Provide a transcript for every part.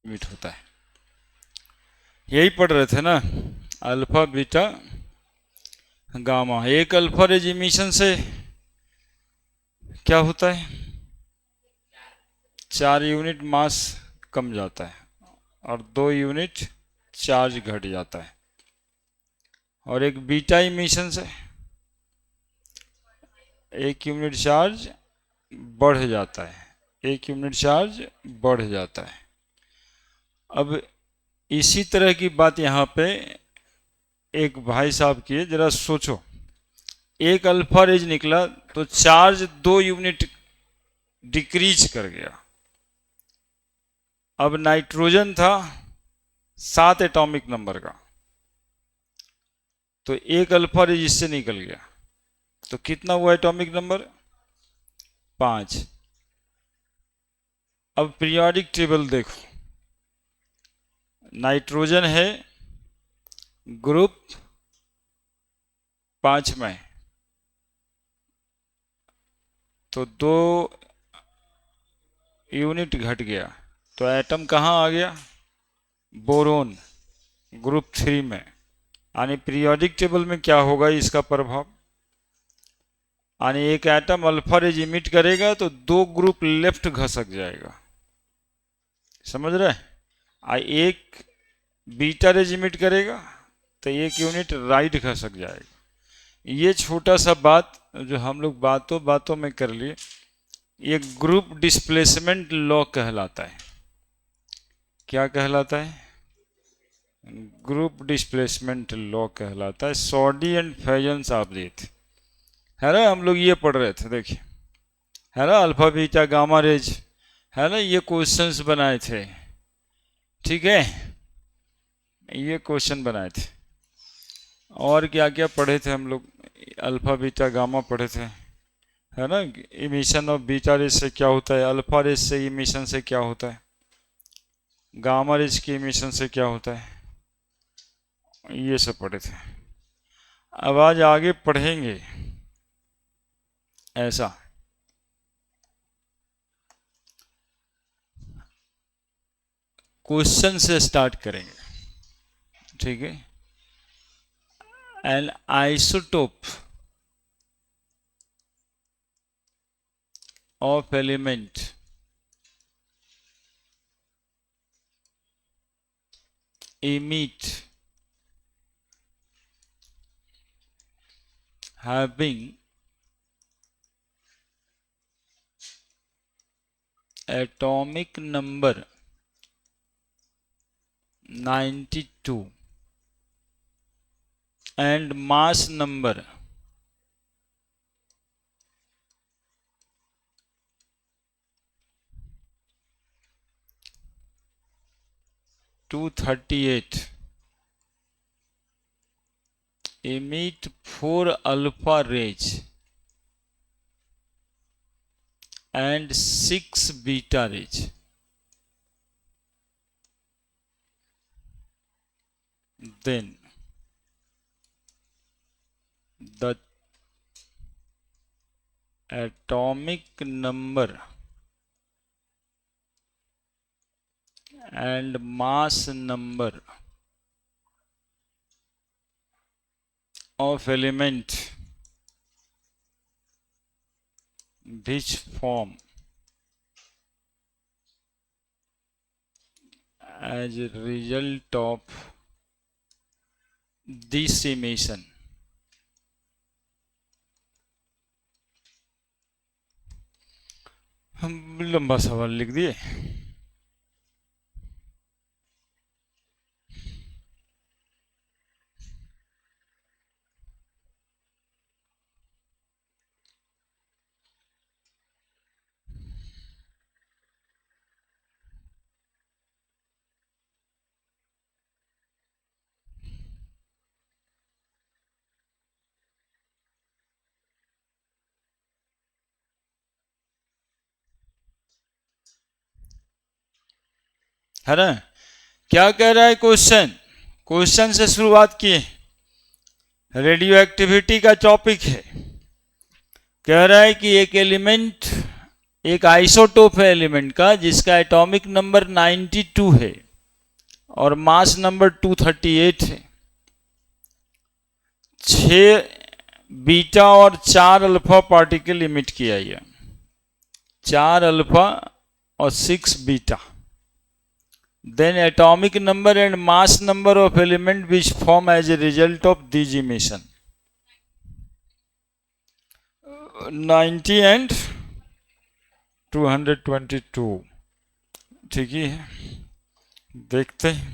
Emit होता है। यही पढ़ रहे थे ना, अल्फा बीटा गामा। एक अल्फा रेज इमिशन से क्या होता है, 4 यूनिट मास कम जाता है और 2 यूनिट चार्ज घट जाता है। और एक बीटा इमिशन से 1 यूनिट चार्ज बढ़ जाता है, 1 यूनिट चार्ज बढ़ जाता है। अब इसी तरह की बात यहाँ पे एक भाई साहब की है, जरा सोचो। एक अल्फा रेज निकला तो चार्ज 2 यूनिट डिक्रीज कर गया। अब नाइट्रोजन था 7 एटॉमिक नंबर का, तो एक अल्फा रेज इससे निकल गया तो कितना हुआ एटॉमिक नंबर, 5। अब पीरियोडिक टेबल देखो, नाइट्रोजन है ग्रुप 5 में, तो 2 यूनिट घट गया, तो एटम कहाँ आ गया, बोरोन ग्रुप 3 में। यानी पीरियोडिक टेबल में क्या होगा इसका प्रभाव, यानी एक एटम अल्फा रेज इमिट करेगा तो 2 ग्रुप लेफ्ट घसक जाएगा, समझ रहे। एक बीटा रेज इमिट करेगा तो 1 यूनिट राइट घसक जाएगा। ये छोटा सा बात जो हम लोग बातों बातों में कर लिए, ये ग्रुप डिस्प्लेसमेंट लॉ कहलाता है। क्या कहलाता है, ग्रुप डिस्प्लेसमेंट लॉ कहलाता है। सॉडी एंड फेजन साबरीत है ना, हम लोग ये पढ़ रहे थे, देखिए है ना, अल्फा बीटा गामा रेज है ना, ये क्वेश्चंस बनाए थे, ठीक है, ये क्वेश्चन बनाए थे। और क्या क्या पढ़े थे हम लोग, अल्फा बीटा गामा पढ़े थे, है ना। इमिशन ऑफ बीटा रेज से क्या होता है, अल्फा रेज से इमिशन से क्या होता है, गामा रेज की इमिशन से क्या होता है, ये सब पढ़े थे। अब आज आगे पढ़ेंगे ऐसा, क्वेश्चन से स्टार्ट करेंगे, ठीक है। N isotope of element emit having atomic number 92 and mass number 238 emit 4 alpha rays and 6 beta rays. Then the atomic number and mass number of element which form as a result of this emission हम लंबा सवाल लिख दिए। है ना, क्या कह रहा है क्वेश्चन, क्वेश्चन से शुरुआत किए, रेडियो एक्टिविटी का टॉपिक है। कह रहा है कि एक एलिमेंट एक आइसोटोप है एलिमेंट का जिसका एटॉमिक नंबर 92 है और मास नंबर 238 है। 6 बीटा और 4 अल्फा पार्टिकल इमिट किया गया, 4 अल्फा और 6 beta. Then atomic number and mass number of element which form as a result of these emission 90 and 222। ठीक ही है, देखते हैं।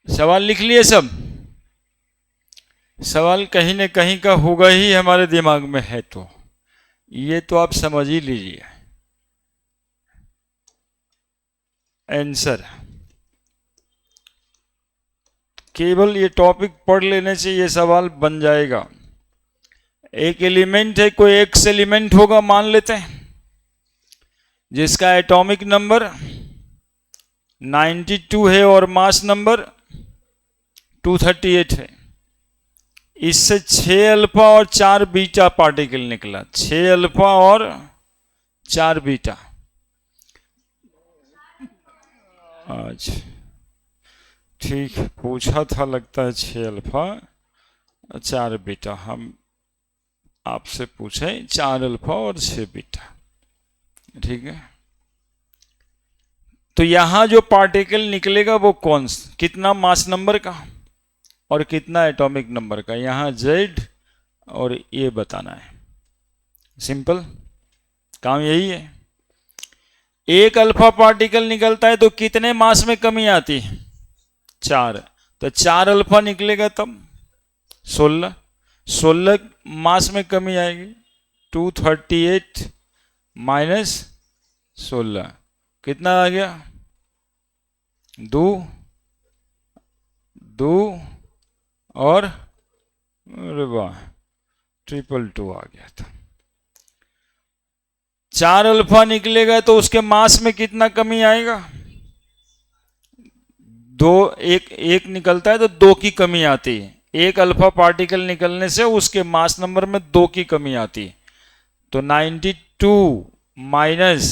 सवाल लिख लिए सब? सवाल कहीं न कहीं का होगा ही, हमारे दिमाग में है, तो ये तो आप समझ ही लीजिए आंसर। केवल ये टॉपिक पढ़ लेने से ये सवाल बन जाएगा। एक एलिमेंट है, कोई एक्स एलिमेंट होगा मान लेते हैं, जिसका एटॉमिक नंबर 92 है और मास नंबर 238 है। इससे 6 अल्फा और 4 बीटा पार्टिकल निकला, 6 अल्फा और 4 बीटा। अच्छा ठीक, पूछा था लगता है 6 अल्फा 4 बीटा। हम आपसे पूछे 4 अल्फा और 6 बीटा, ठीक है। तो यहां जो पार्टिकल निकलेगा वो कौन सा, कितना मास नंबर का और कितना एटॉमिक नंबर का, यहां जेड और ये बताना है। सिंपल काम यही है। एक अल्फा पार्टिकल निकलता है तो कितने मास में कमी आती है? 4। तो 4 अल्फा निकलेगा तब 16 मास में कमी आएगी। 238 माइनस 16 कितना आ गया? 2 और अरे वाह 222 आ गया था। 4 अल्फा निकलेगा तो उसके मास में कितना कमी आएगा? 2 एक निकलता है तो 2 की कमी आती है। एक अल्फा पार्टिकल निकलने से उसके मास नंबर में 2 की कमी आती है। तो 92 माइनस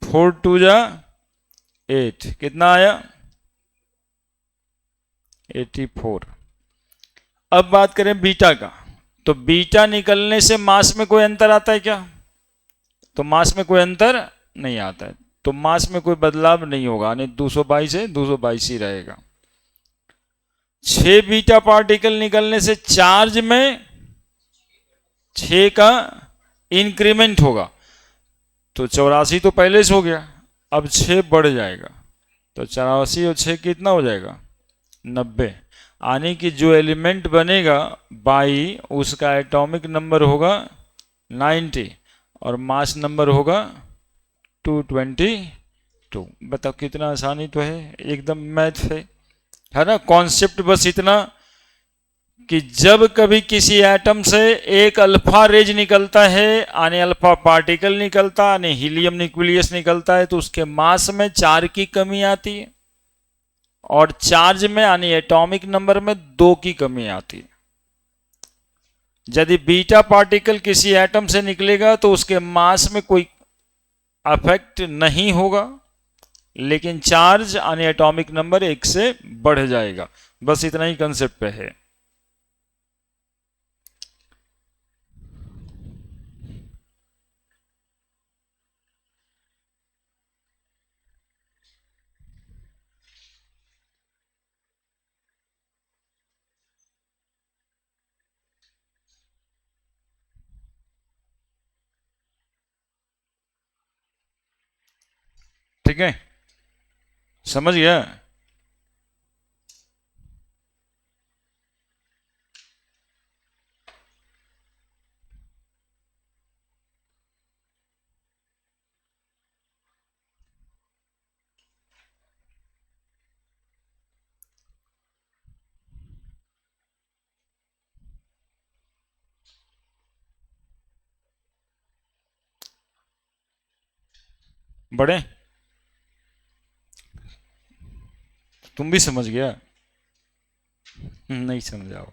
4 2 जा 8 कितना आया? 84। अब बात करें बीटा का, तो बीटा निकलने से मास में कोई अंतर आता है क्या? तो मास में कोई अंतर नहीं आता है, तो मास में कोई बदलाव नहीं होगा, यानी 222 है 222 ही रहेगा। 6 बीटा पार्टिकल निकलने से चार्ज में 6 का इंक्रीमेंट होगा, तो 84 तो पहले से हो गया, अब 6 बढ़ जाएगा, तो 84 और 6 कितना हो जाएगा? 90। यानी कि जो एलिमेंट बनेगा बाई, उसका एटॉमिक नंबर होगा 90 और मास नंबर होगा 222। बताओ कितना आसानी तो है, एकदम मैथ है ना। कॉन्सेप्ट बस इतना कि जब कभी किसी एटम से एक अल्फा रेज निकलता है, यानी अल्फा पार्टिकल निकलता है, यानी हीलियम न्यूक्लियस निकलता है, तो उसके मास में 4 की कमी आती है और चार्ज में यानी एटॉमिक नंबर में 2 की कमी आती है। यदि बीटा पार्टिकल किसी एटम से निकलेगा तो उसके मास में कोई अफेक्ट नहीं होगा, लेकिन चार्ज यानी एटॉमिक नंबर 1 से बढ़ जाएगा। बस इतना ही कंसेप्ट पे है। ठीक है, समझ गया? बड़े तुम भी समझ गया? नहीं समझाओ,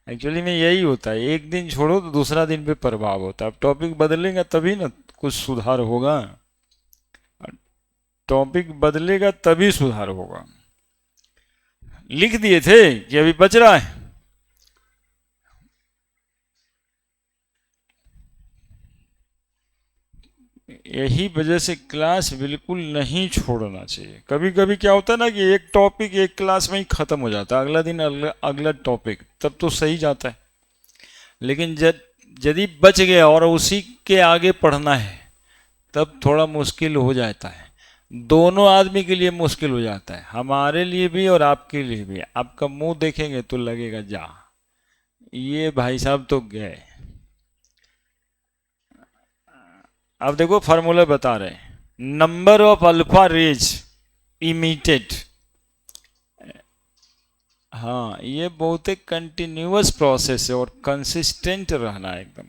एक्चुअली में यही होता है, एक दिन छोड़ो तो दूसरा दिन पे प्रभाव होता है। अब टॉपिक बदलेगा तभी ना कुछ सुधार होगा, टॉपिक बदलेगा तभी सुधार होगा। लिख दिए थे कि अभी बच रहा है? यही वजह से क्लास बिल्कुल नहीं छोड़ना चाहिए। कभी कभी क्या होता है ना कि एक टॉपिक एक क्लास में ही खत्म हो जाता है, अगला दिन अगला टॉपिक, तब तो सही जाता है। लेकिन यदि बच गया और उसी के आगे पढ़ना है तब थोड़ा मुश्किल हो जाता है। दोनों आदमी के लिए मुश्किल हो जाता है, हमारे लिए भी और आपके लिए भी। आपका मुंह देखेंगे तो लगेगा जा ये भाई साहब तो गए। अब देखो फार्मूला बता रहे हैं, number of alpha rays emitted. हाँ, ये बहुत एक कंटिन्यूअस प्रोसेस है और कंसिस्टेंट रहना है एकदम।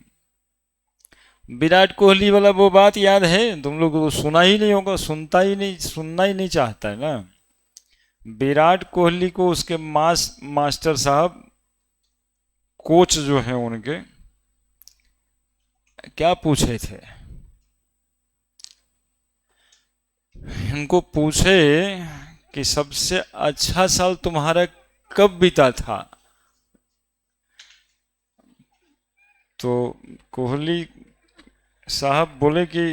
विराट कोहली वाला वो बात याद है तुम लोग को? सुना ही नहीं होगा, सुनता ही नहीं, सुनना ही नहीं चाहता है ना। विराट कोहली को उसके मास्टर साहब, कोच जो है उनके, क्या पूछे थे? इनको पूछे कि सबसे अच्छा साल तुम्हारा कब बीता था? तो कोहली साहब बोले कि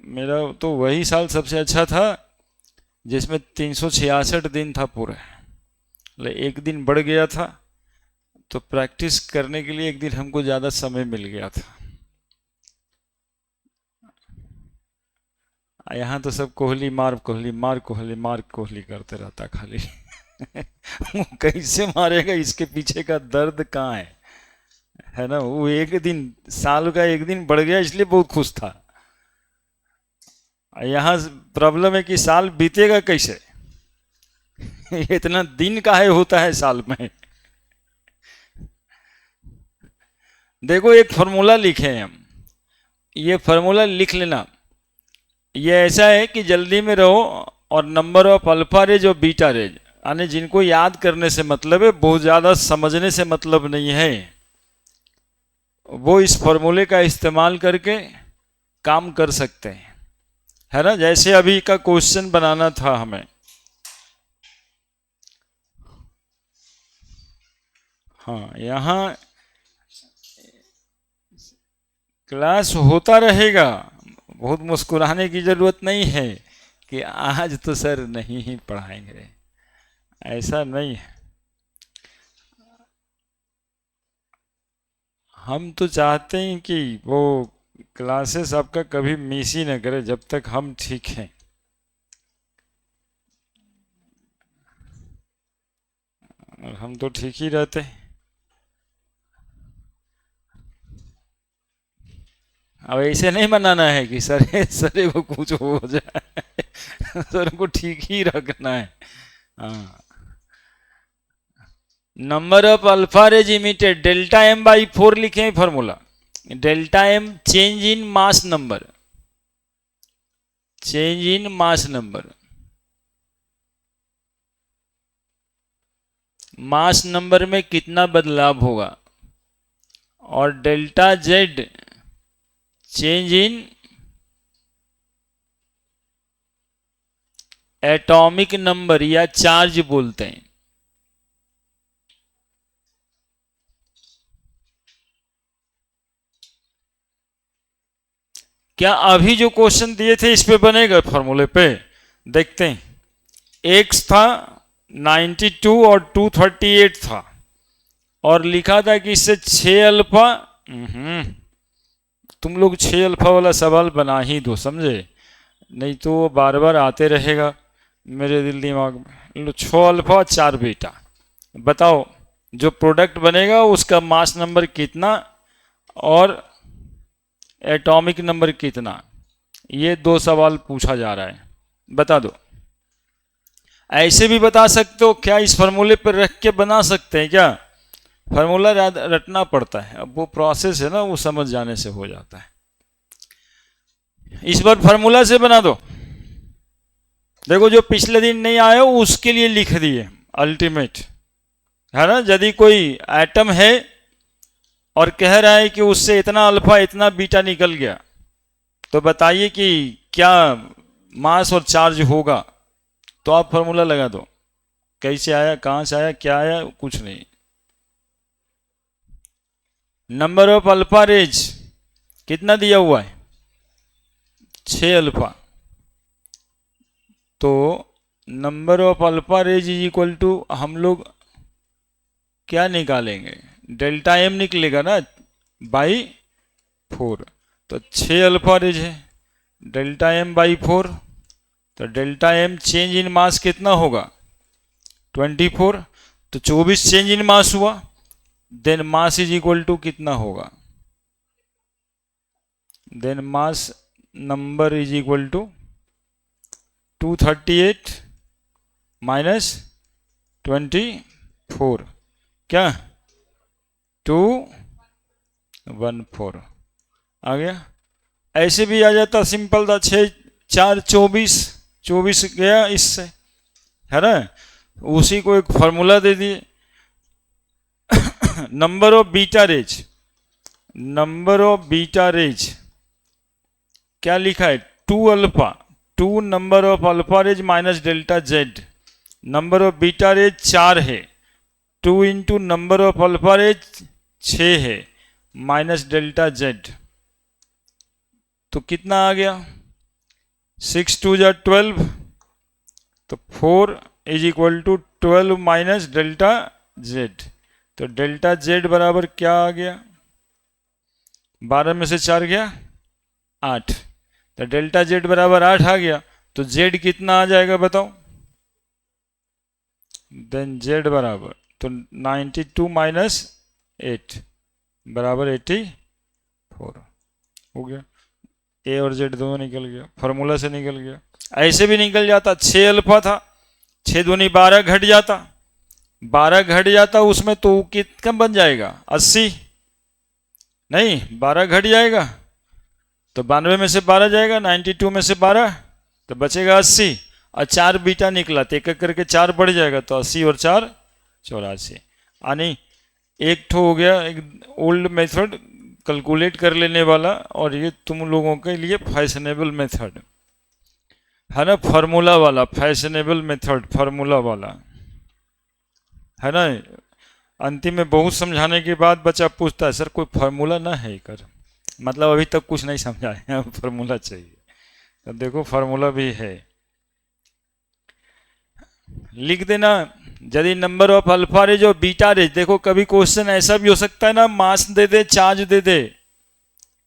मेरा तो वही साल सबसे अच्छा था जिसमें 366 दिन था पूरा। एक दिन बढ़ गया था तो प्रैक्टिस करने के लिए एक दिन हमको ज़्यादा समय मिल गया था। यहाँ तो सब कोहली मार कोहली मार कोहली मार कोहली करते रहता खाली। वो कैसे मारेगा, इसके पीछे का दर्द कहाँ है ना। वो एक दिन, साल का एक दिन बढ़ गया इसलिए बहुत खुश था। यहाँ प्रॉब्लम है कि साल बीतेगा कैसे। इतना दिन काहे होता है साल में। देखो एक फार्मूला लिखे हैं हम, ये फार्मूला लिख लेना। ये ऐसा है कि जल्दी में रहो और नंबर ऑफ अल्फा रेज और बीटा रेज, यानी जिनको याद करने से मतलब है, बहुत ज़्यादा समझने से मतलब नहीं है, वो इस फॉर्मूले का इस्तेमाल करके काम कर सकते हैं, है ना। जैसे अभी का क्वेश्चन बनाना था हमें, हाँ, यहाँ क्लास होता रहेगा, बहुत मुस्कुराने की ज़रूरत नहीं है कि आज तो सर नहीं ही पढ़ाएंगे, ऐसा नहीं है। हम तो चाहते हैं कि वो क्लासेस आपका कभी मिस ही ना करे जब तक हम ठीक हैं। और हम तो ठीक ही रहते हैं। अब ऐसे नहीं मनाना है कि सर सर को कुछ हो जाए। सर को ठीक ही रखना है। हाँ, number of alpha rays emitted delta M by 4 लिखे हैं फॉर्मूला। Delta M change in mass number, change in mass number, mass number में कितना बदलाव होगा। और delta Z change in atomic number या चार्ज बोलते हैं। क्या अभी जो क्वेश्चन दिए थे इस पे बनेगा फॉर्मूले पे? देखते हैं। एक्स था 92 और 238 था और लिखा था कि इससे 6 अल्फा। तुम लोग 6 अल्फा वाला सवाल बना ही दो, समझे, नहीं तो वो बार बार आते रहेगा मेरे दिल दिमाग में। लो 6 अल्फा 4 बीटा, बताओ जो प्रोडक्ट बनेगा उसका मास नंबर कितना और एटॉमिक नंबर कितना। ये 2 सवाल पूछा जा रहा है, बता दो। ऐसे भी बता सकते हो क्या, इस फार्मूले पर रख के बना सकते हैं क्या? फार्मूला रटना पड़ता है, अब वो प्रोसेस है ना, वो समझ जाने से हो जाता है। इस बार फार्मूला से बना दो। देखो जो पिछले दिन नहीं आए उसके लिए लिख दिए अल्टीमेट। है ना। यदि कोई एटम है और कह रहा है कि उससे इतना अल्फा इतना बीटा निकल गया, तो बताइए कि क्या मास और चार्ज होगा। तो आप फॉर्मूला लगा दो, कैसे आया, कहां से आया, क्या आया, कुछ नहीं। नंबर ऑफ अल्फा रेज कितना दिया हुआ है, 6 अल्फा। तो number of alpha rays is equal to, हम लोग क्या निकालेंगे, डेल्टा एम निकलेगा ना, बाई 4। तो 6 अल्फा रेज है, डेल्टा एम बाई 4। तो delta M change in mass कितना होगा, 24। तो 24 चेंज इन मास हुआ, then mass is equal to कितना होगा, then mass number is equal to 238 minus 24, क्या 214 आ गया। ऐसे भी आ जाता, सिंपल था, 6 4 24, 24 गया इससे, है ना। उसी को एक फॉर्मूला दे दिए। Number of beta rays, number of beta rays क्या लिखा है, 2 alpha, 2 number of alpha rays minus delta Z. Number of beta rays 4 है, 2 into number of alpha rays 6 है, माइनस डेल्टा जेड। तो कितना आ गया, 6 2 जा 12। तो 4 is equal to 12 minus delta Z. तो डेल्टा जेड बराबर क्या आ गया, 12 में से 4 गया 8। तो डेल्टा जेड बराबर 8 आ गया। तो जेड कितना आ जाएगा बताओ, देन जेड बराबर, तो 92 माइनस 8 बराबर 84 हो गया। ए और जेड दोनों निकल गया, फॉर्मूला से निकल गया। ऐसे भी निकल जाता, 6 अल्फा था, 6 दूनी 12 घट जाता, 12 घट जाता उसमें, तो कितना बन जाएगा, 80 नहीं, 12 घट जाएगा। तो 92 में से 12 जाएगा, 92 में से 12 तो बचेगा 80। और 4 बीटा निकला तो एक एक करके 4 बढ़ जाएगा, तो 80 और 4 84। यानी एक ठो हो गया एक ओल्ड मेथड कैलकुलेट कर लेने वाला, और ये तुम लोगों के लिए फैशनेबल मेथड है ना, फार्मूला वाला, फैशनेबल मेथड फार्मूला वाला है ना। अंतिम में बहुत समझाने के बाद बच्चा पूछता है, सर कोई फार्मूला ना है कर, मतलब अभी तक कुछ नहीं समझा है, फार्मूला चाहिए। तो देखो फार्मूला भी है, लिख देना। यदि नंबर ऑफ अल्फा रेज और बीटा रेज, देखो कभी क्वेश्चन ऐसा भी हो सकता है ना, मास दे दे, चार्ज दे दे,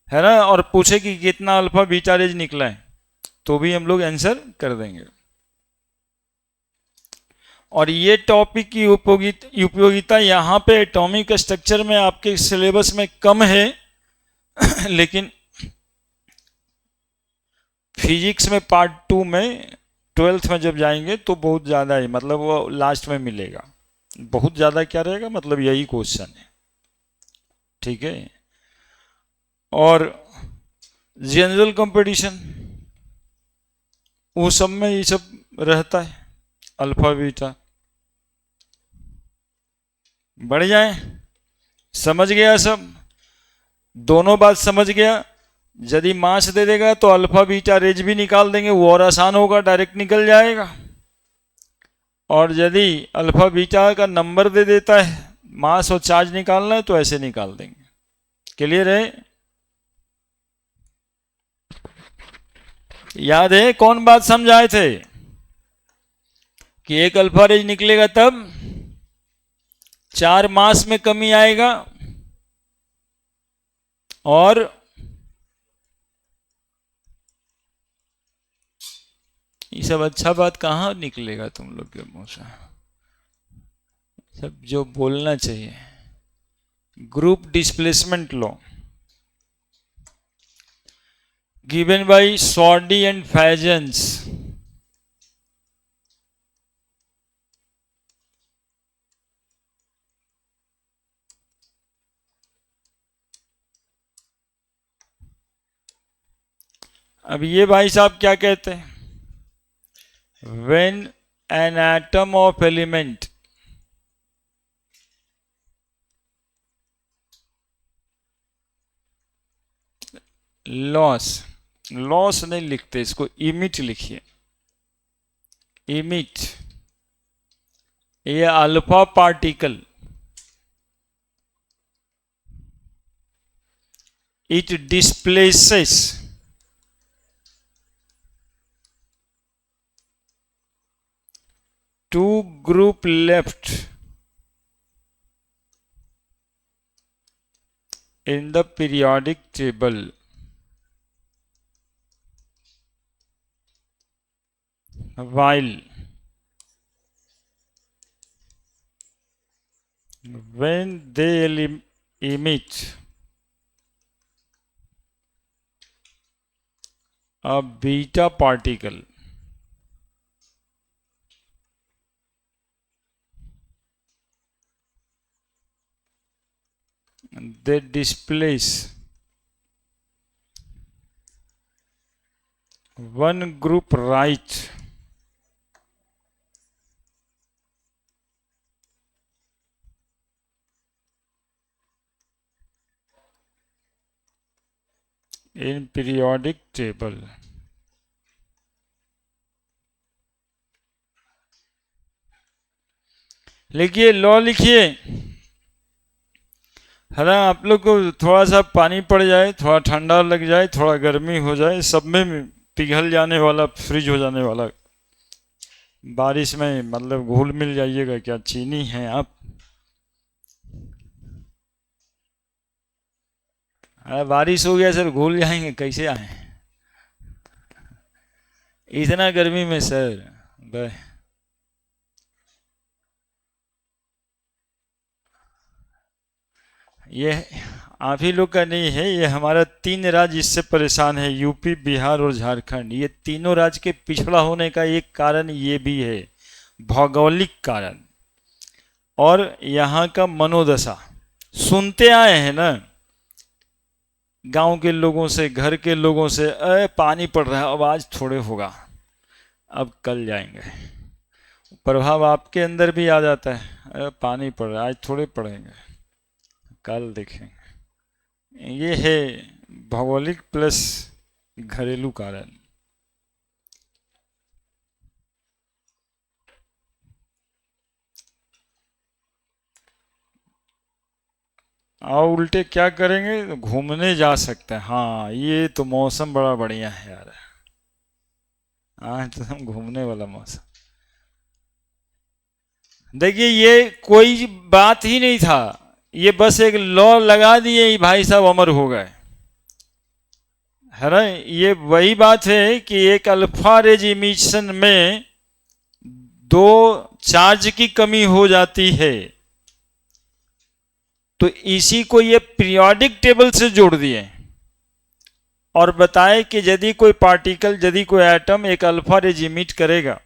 है ना, और पूछे कि कितना अल्फा बीटा रेज निकला है, तो भी हम लोग आंसर कर देंगे। और ये टॉपिक की उपयोगिता यहाँ पे एटॉमिक स्ट्रक्चर में आपके सिलेबस में कम है, लेकिन फिजिक्स में पार्ट 2 में 12th में जब जाएंगे तो बहुत ज़्यादा है, मतलब वो लास्ट में मिलेगा। बहुत ज़्यादा क्या रहेगा, मतलब यही क्वेश्चन है, ठीक है। और जनरल कंपटीशन वो सब में ये सब रहता है, अल्फा बीटा। बढ़ जाए, समझ गया सब, दोनों बात समझ गया। यदि मास दे देगा तो अल्फा बीटा रेज भी निकाल देंगे, वो और आसान होगा, डायरेक्ट निकल जाएगा। और यदि अल्फा बीटा का नंबर दे देता है, मास और चार्ज निकालना है, तो ऐसे निकाल देंगे। क्लियर है, याद है कौन बात समझाए थे कि एक अल्फा रेज निकलेगा तब 4 मास में कमी आएगा, और ये सब अच्छा बात कहाँ निकलेगा तुम लोग के मुंह से, सब जो बोलना चाहिए। Group displacement law given by Soddy and Fajans. अब ये भाई साहब क्या कहते हैं, when an atom of element loss, loss नहीं लिखते इसको, इमिट लिखिए। इमिट, ये alpha particle, it displaces two group left in the periodic table while when they emit a beta particle they displace one group right in periodic table। लिखिए, law लिखिए। है ना, आप लोग को थोड़ा सा पानी पड़ जाए, थोड़ा ठंडा लग जाए, थोड़ा गर्मी हो जाए, सब में पिघल जाने वाला, फ्रिज हो जाने वाला, बारिश में मतलब घुल मिल जाइएगा। क्या चीनी हैं आप? बारिश हो गया सर, घुल जाएंगे, कैसे आए इतना गर्मी में सर? ये आप ही लोग का नहीं है, ये हमारा 3 राज्य इससे परेशान है, यूपी, बिहार और झारखंड। ये तीनों राज्य के पिछड़ा होने का एक कारण ये भी है, भौगोलिक कारण और यहाँ का मनोदशा। सुनते आए हैं ना गांव के लोगों से, घर के लोगों से, पानी पड़ रहा है, अब आज थोड़े होगा, अब कल जाएंगे। प्रभाव आपके अंदर भी आ जाता है, पानी पड़ रहा है, आज थोड़े पड़ेंगे, कल देखेंगे। ये है भौगोलिक प्लस घरेलू कारण। और उल्टे क्या करेंगे? घूमने जा सकते हैं। हाँ, ये तो मौसम बड़ा बढ़िया है यार, आज तो हम घूमने वाला मौसम। देखिए, ये कोई बात ही नहीं था, ये बस एक लॉ लगा दिए, भाई साहब अमर हो गए। है ना, ये वही बात है कि एक अल्फा रेज इमिशन में 2 चार्ज की कमी हो जाती है, तो इसी को ये पीरियोडिक टेबल से जोड़ दिए और बताए कि यदि कोई पार्टिकल, यदि कोई एटम एक अल्फा रेज इमिट करेगा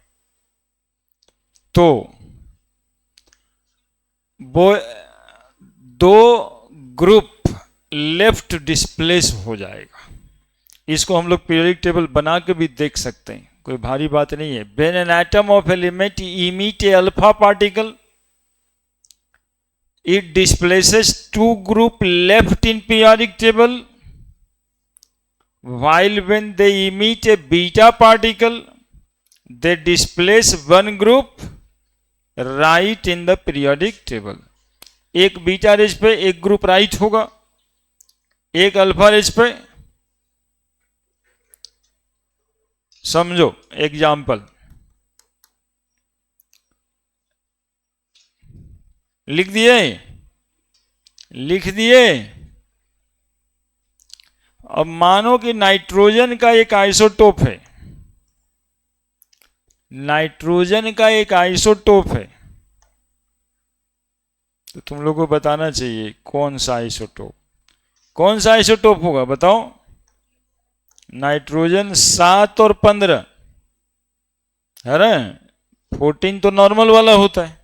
तो वो 2 ग्रुप लेफ्ट डिस्प्लेस हो जाएगा। इसको हम लोग पीरियोडिक टेबल बना के भी देख सकते हैं, कोई भारी बात नहीं है। When an atom of element emit A alpha particle, it displaces 2 group left in periodic table, while when they emit a beta particle they displace 1 group right in the periodic table। एक beta raise पे एक group right होगा, एक alpha raise पे। समझो example लिख दिए, लिख दिए। अब मानो कि नाइट्रोजन का एक आइसोटोप है, नाइट्रोजन का एक आइसोटोप है, तो तुम लोगों को बताना चाहिए कौन सा आइसोटोप, कौन सा आइसोटोप होगा बताओ? नाइट्रोजन 7 और 15 है ना, 14 तो नॉर्मल वाला होता है।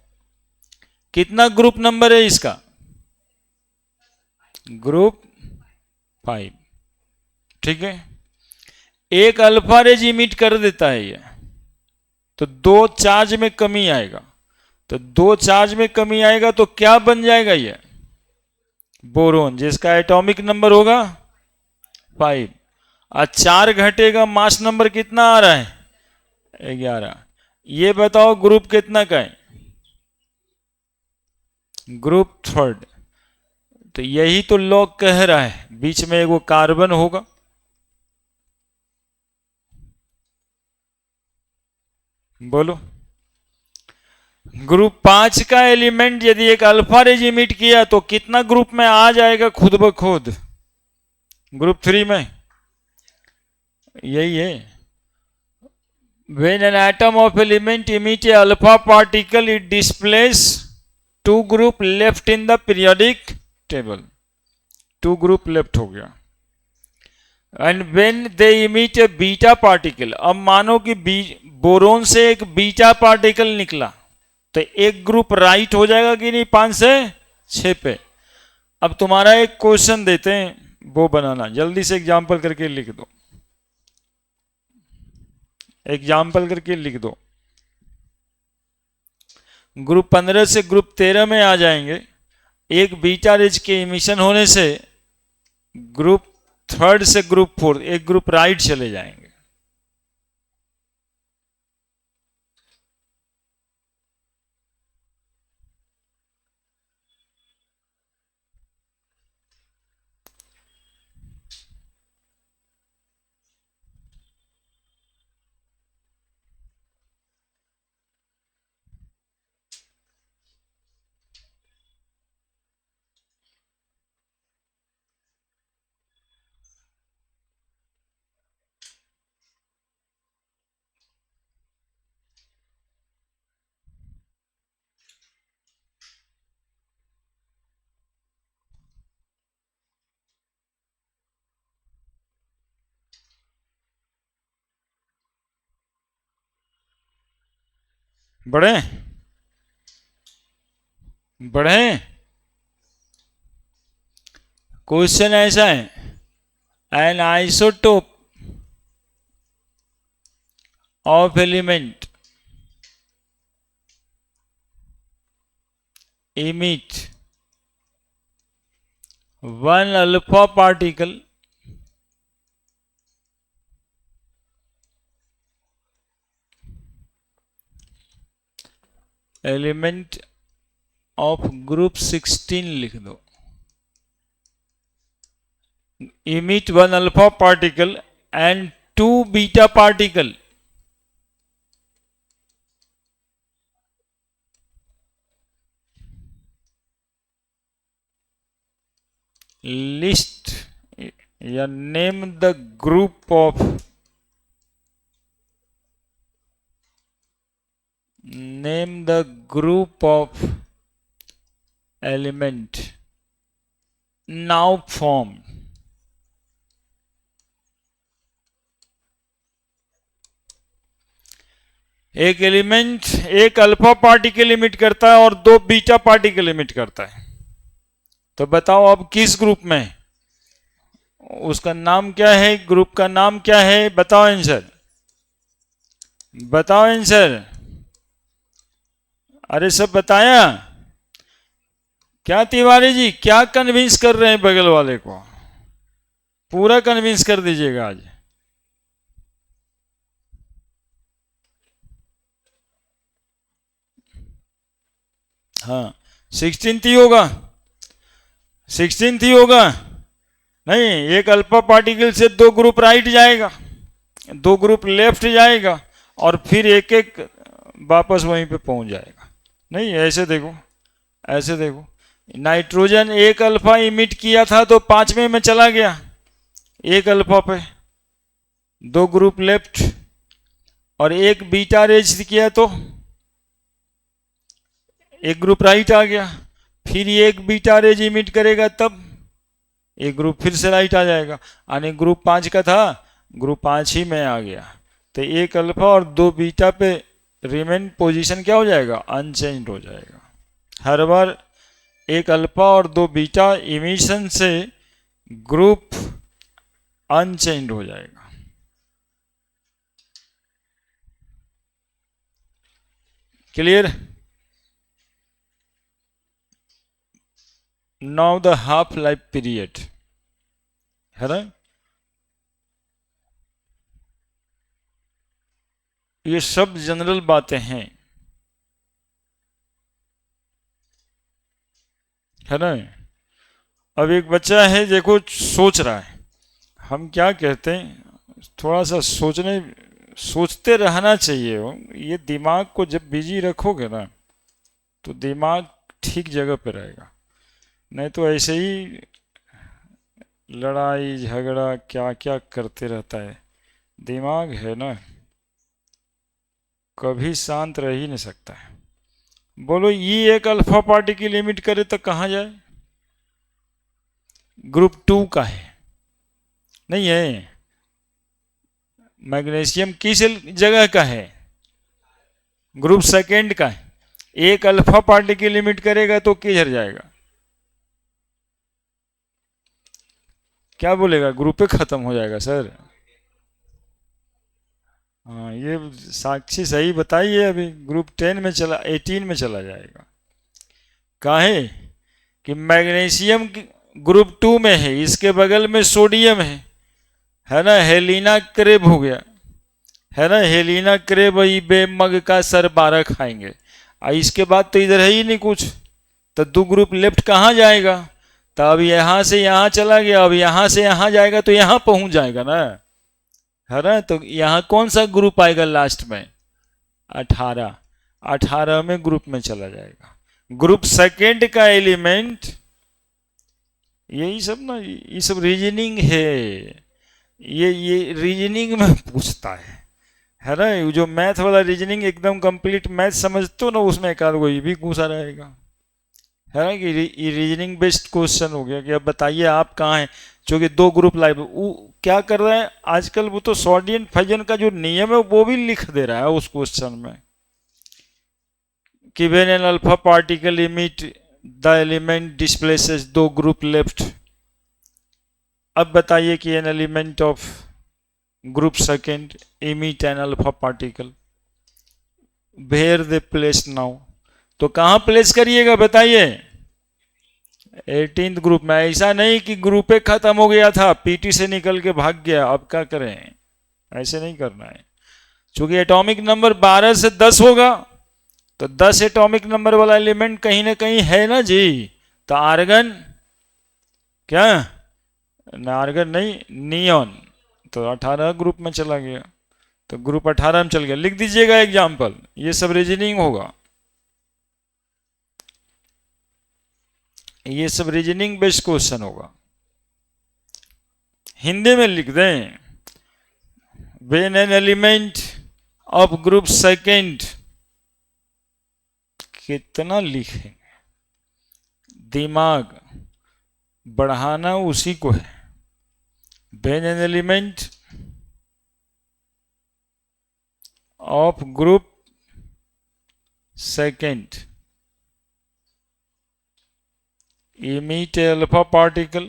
कितना ग्रुप नंबर है इसका? ग्रुप 5। ठीक है, एक अल्फा रेज इमिट कर देता है ये, तो 2 चार्ज में कमी आएगा, तो 2 चार्ज में कमी आएगा तो क्या बन जाएगा ये? बोरोन, जिसका एटॉमिक नंबर होगा 5। और 4 घटेगा मास नंबर कितना आ रहा है? 11। ये बताओ ग्रुप कितना का है? Group third. तो यही तो लॉग कह रहा है, बीच में एक वो कार्बन होगा। बोलो, ग्रुप 5 का एलिमेंट यदि एक अल्फा रेज इमिट किया तो कितना ग्रुप में आ जाएगा खुद ब खुद? ग्रुप 3 में। यही है, when an atom of element emit a alpha particle it displays 2 group left in the periodic table। 2 group left हो गया। And when they emit A beta particle, अब मानो कि बोरोन से एक बीटा पार्टिकल निकला तो एक ग्रुप राइट हो जाएगा कि नहीं 5 से 6 पे। अब तुम्हारा एक क्वेश्चन देते हैं, वो बनाना जल्दी से, एग्जाम्पल करके लिख दो, एग्जाम्पल करके लिख दो। ग्रुप 15 से ग्रुप 13 में आ जाएंगे। एक बीटा रेज के इमिशन होने से ग्रुप थर्ड से ग्रुप 4 एक ग्रुप राइट चले जाएंगे। बढ़े बढ़े। क्वेश्चन ऐसा है, N isotope of element emit one alpha particle element of group 16 लिख दो। emit one alpha particle and 2 beta particle list या name the group of element now formed। एक एलिमेंट एक अल्फा पार्टिकल इमिट करता है और 2 बीटा पार्टिकल इमिट करता है, तो बताओ अब किस ग्रुप में? उसका नाम क्या है, ग्रुप का नाम क्या है? बताओ आंसर, बताओ आंसर। अरे सब बताया क्या तिवारी जी? क्या कन्विंस कर रहे हैं बगल वाले को? पूरा कन्विंस कर दीजिएगा आज। हाँ 16th ही होगा, 16th ही होगा। नहीं, एक अल्फा पार्टिकल से 2 ग्रुप राइट जाएगा, 2 ग्रुप लेफ्ट जाएगा और फिर एक एक वापस वहीं पे पहुंच जाएगा। नहीं ऐसे देखो, ऐसे देखो, नाइट्रोजन एक अल्फा इमिट किया था तो 5वें में चला गया, एक अल्फा पे 2 ग्रुप लेफ्ट, और एक बीटा रेज किया तो एक ग्रुप राइट आ गया, फिर एक बीटा रेज इमिट करेगा तब एक ग्रुप फिर से राइट आ जाएगा। यानी ग्रुप 5 का था, ग्रुप 5 ही में आ गया, तो एक अल्फा और 2 बीटा पे रिमेन पोजीशन क्या हो जाएगा? अनचेंज हो जाएगा। हर बार एक अल्फा और 2 बीटा इमिशन से ग्रुप अनचेंज हो जाएगा। Clear? Now the half life period है ना, ये सब जनरल बातें हैं, है ना। अब एक बच्चा है, देखो सोच रहा है, हम क्या कहते हैं, थोड़ा सा सोचते रहना चाहिए हो। ये दिमाग को जब बिजी रखोगे ना, तो दिमाग ठीक जगह पे रहेगा। नहीं तो ऐसे ही लड़ाई झगड़ा क्या क्या करते रहता है। दिमाग है ना, कभी शांत रह ही नहीं सकता है। बोलो ये एक अल्फा पार्टी की लिमिट करे तो कहाँ जाए? ग्रुप 2 का है, नहीं है। मैग्नीशियम किस जगह का है? ग्रुप सेकेंड का है। एक अल्फा पार्टी की लिमिट करेगा तो किधर जाएगा? क्या बोलेगा? ग्रुप पे खत्म हो जाएगा सर। हाँ, ये साक्षी सही बताइए। अभी ग्रुप 10 में चला, 18 में चला जाएगा। काहे कि मैग्नीशियम ग्रुप 2 में है, इसके बगल में सोडियम है ना। हेलिना क्रेब हो गया, है ना। हेलिना क्रेब वही बेमग का सर 12 खाएंगे। इसके बाद तो इधर है ही नहीं कुछ, तो 2 ग्रुप लेफ्ट कहाँ जाएगा? तो अब यहाँ से यहाँ चला गया, अब यहाँ से यहाँ जाएगा तो यहाँ पहुंच जाएगा ना, है ना। तो यहाँ कौन सा ग्रुप आएगा लास्ट में? 18। 18 में ग्रुप में चला जाएगा। ग्रुप सेकेंड का एलिमेंट, यही सब ना, ये सब रीजनिंग है। ये रीजनिंग में पूछता है ना। जो मैथ वाला रीजनिंग एकदम कंप्लीट मैथ समझते हो ना, उसमें एक आध वो ये भी घुसा रहेगा, है ना। कि ये रीजनिंग बेस्ड क्वेश्चन हो गया कि अब बताइए आप कहाँ हैं, जो कि 2 ग्रुप लाइव वो क्या कर रहा है आजकल, वो तो सॉर्डियन फजन का जो नियम है वो भी लिख दे रहा है उस क्वेश्चन में कि when an alpha particle emit the element displaces 2 group left. अब बताइए कि an element of group second emit an alpha particle, where they place now. तो कहाँ प्लेस करिएगा बताइए? 18th ग्रुप में। ऐसा नहीं कि ग्रुप एक खत्म हो गया था, पीटी से निकल के भाग गया, अब क्या करें? ऐसे नहीं करना है। क्योंकि एटॉमिक नंबर 12 से 10 होगा, तो 10 एटॉमिक नंबर वाला एलिमेंट कहीं ना कहीं है ना जी। तो आर्गन, क्या ना, आर्गन नहीं, नियॉन। तो 18 ग्रुप में चला गया, तो ग्रुप 18 में चल गया। लिख दीजिएगा एग्जाम्पल, ये सब रीजनिंग होगा, ये सब रीजनिंग बेस्ड क्वेश्चन होगा। हिंदी में लिख दें, when an element of group second, कितना लिखेंगे? दिमाग बढ़ाना उसी को है। When an element of group second emit alpha particle,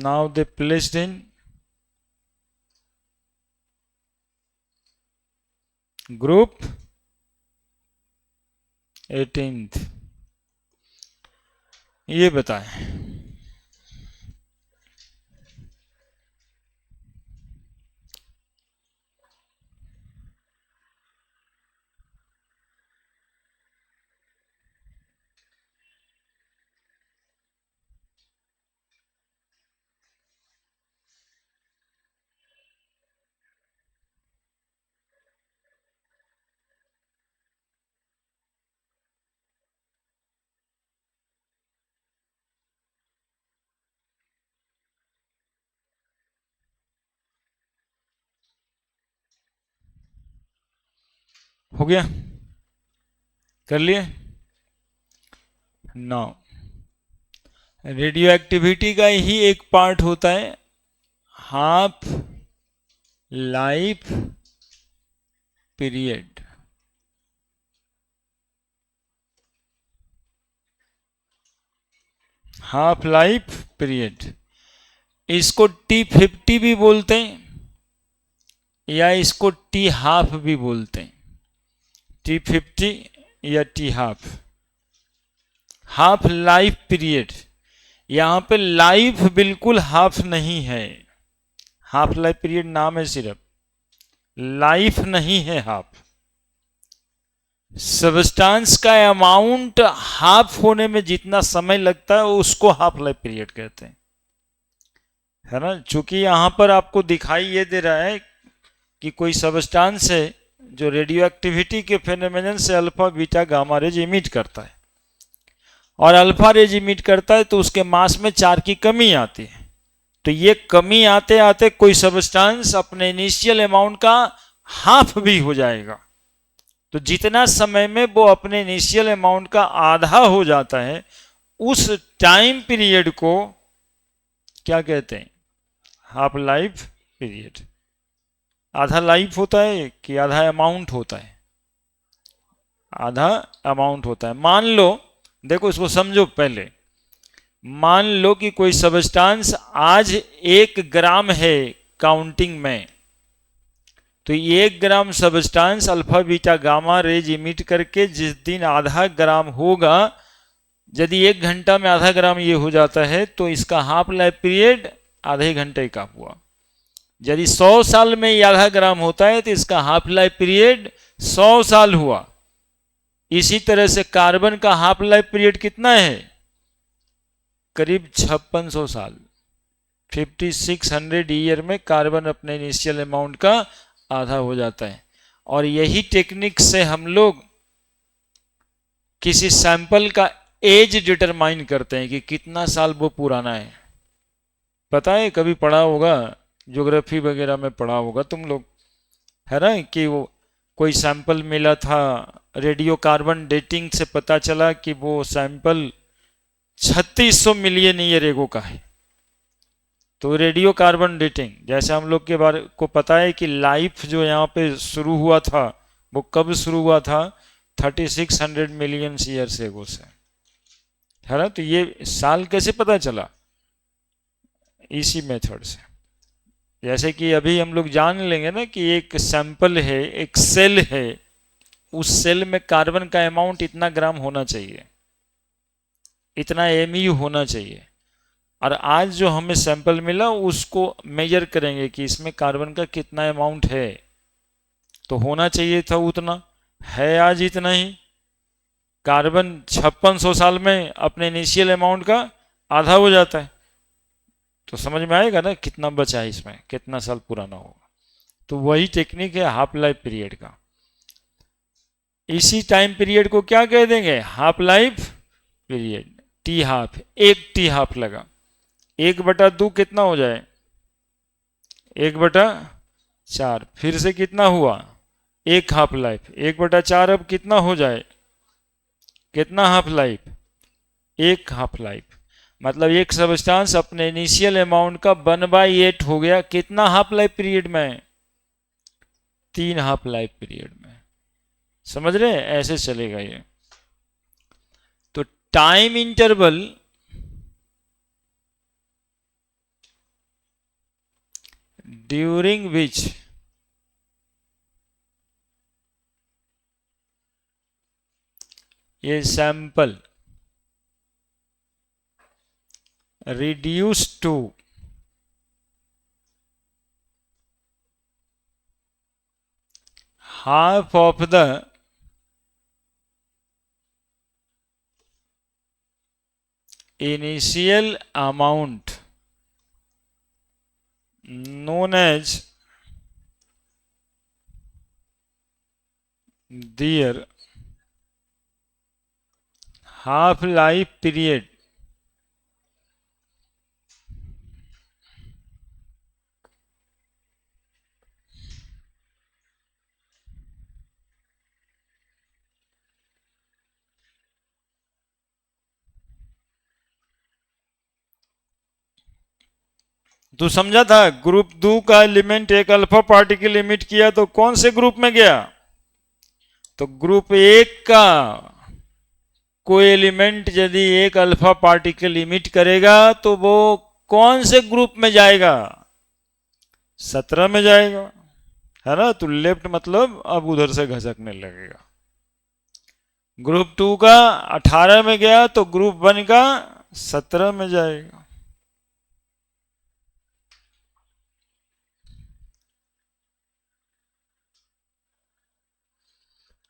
now they placed in group 18th। ये बताएं। हो गया? कर लिए? नौ, रेडियो एक्टिविटी का ही एक पार्ट होता है half life period. Half life period, इसको T50 भी बोलते हैं या इसको T हाफ भी बोलते हैं। T50 या T half. Half life period यहां पे लाइफ बिल्कुल हाफ नहीं है, हाफ लाइफ पीरियड नाम है सिर्फ, लाइफ नहीं है हाफ। सब्सटेंस का अमाउंट हाफ होने में जितना समय लगता है उसको हाफ लाइफ पीरियड कहते हैं, है ना। चूंकि यहां पर आपको दिखाई ये दे रहा है कि कोई सब्सटेंस है जो रेडियो एक्टिविटी के फेनोमेनन से alpha beta gamma rays emit करता है, और अल्फा रेज इमिट करता है तो उसके मास में 4 की कमी आती है। तो ये कमी आते आते कोई सब्सटेंस अपने इनिशियल अमाउंट का हाफ भी हो जाएगा। तो जितना समय में वो अपने इनिशियल अमाउंट का आधा हो जाता है, उस टाइम पीरियड को क्या कहते हैं? Half life period. आधा लाइफ होता है कि आधा अमाउंट होता है? आधा अमाउंट होता है। मान लो, देखो इसको समझो पहले, मान लो कि कोई सब्सटेंस आज 1 ग्राम है काउंटिंग में, तो 1 gram substance alpha beta gamma rays emit करके जिस दिन आधा ग्राम होगा, यदि 1 घंटा में आधा ग्राम ये हो जाता है तो इसका हाफ लाइफ पीरियड आधे घंटे का हुआ। यदि 100 साल में ये आधा ग्राम होता है तो इसका हाफ लाइफ पीरियड 100 साल हुआ। इसी तरह से कार्बन का हाफ लाइफ पीरियड कितना है? करीब 5600 साल, 5600 ईयर में कार्बन अपने इनिशियल अमाउंट का आधा हो जाता है। और यही टेक्निक से हम लोग किसी सैंपल का एज डिटरमाइन करते हैं कि कितना साल वो पुराना है। पता है, कभी पढ़ा होगा, ज्योग्राफी वगैरह में पढ़ा होगा तुम लोग, है ना, कि वो कोई सैंपल मिला था, रेडियो कार्बन डेटिंग से पता चला कि वो सैंपल 3600 मिलियन ईयर एगो का है। तो रेडियो कार्बन डेटिंग, जैसे हम लोग के बारे को पता है कि लाइफ जो यहाँ पे शुरू हुआ था वो कब शुरू हुआ था? 3600 मिलियन ईयर्स एगो से, है ना। तो ये साल कैसे पता चला? इसी मेथड से। जैसे कि अभी हम लोग जान लेंगे ना कि एक सैंपल है, एक सेल है, उस सेल में कार्बन का अमाउंट इतना ग्राम होना चाहिए, इतना एमयू होना चाहिए। और आज जो हमें सैंपल मिला उसको मेजर करेंगे कि इसमें कार्बन का कितना अमाउंट है, तो होना चाहिए था उतना, है आज इतना ही। कार्बन 5600 साल में अपने इनिशियल अमाउंट का आधा हो जाता है, तो समझ में आएगा ना कितना बचा है, इसमें कितना साल पुराना होगा। तो वही टेक्निक है हाफ लाइफ पीरियड का। इसी टाइम पीरियड को क्या कह देंगे? Half life period. T half, 1 T half लगा, 1/2 कितना हो जाए? 1/4। फिर से कितना हुआ? 1 हाफ लाइफ। 1/4 अब कितना हो जाए? कितना हाफ लाइफ? 1 half life. मतलब एक सब्सटेंस अपने इनिशियल अमाउंट का 1/8 हो गया, कितना हाफ लाइफ पीरियड में? 3 हाफ लाइफ पीरियड में। समझ रहे हैं? ऐसे चलेगा ये। तो टाइम इंटरवल ड्यूरिंग विच ये sample reduced to half of the initial amount known as their half life period तो समझा था। ग्रुप 2 का एलिमेंट एक अल्फा पार्टिकल इमिट किया तो कौन से ग्रुप में गया? तो ग्रुप 1 का कोई एलिमेंट यदि एक अल्फा पार्टिकल इमिट करेगा तो वो कौन से ग्रुप में जाएगा? 17 में जाएगा, है ना। तो लेफ्ट मतलब अब उधर से घसकने लगेगा। ग्रुप 2 का 18 में गया तो ग्रुप 1 का 17 में जाएगा।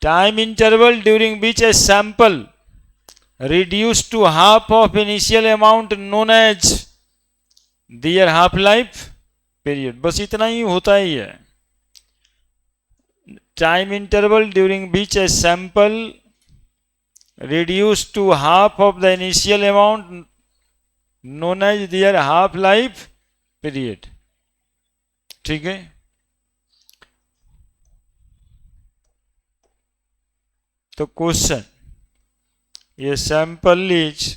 Time interval during which a sample reduced to half of initial amount known as their half life period। बस इतना ही होता ही है। Time interval during which a sample reduced to half of the initial amount known as their half life period। ठीक है। तो question, ये sample is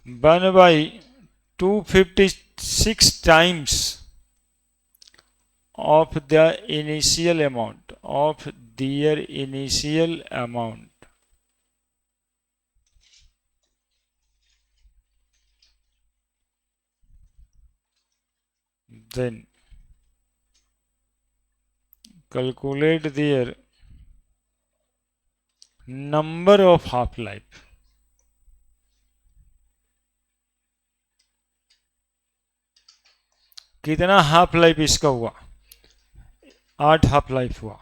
one by 256 times of the initial amount of their initial amount, then calculate their number of half life। कितना half life इसका हुआ? 8 half life हुआ।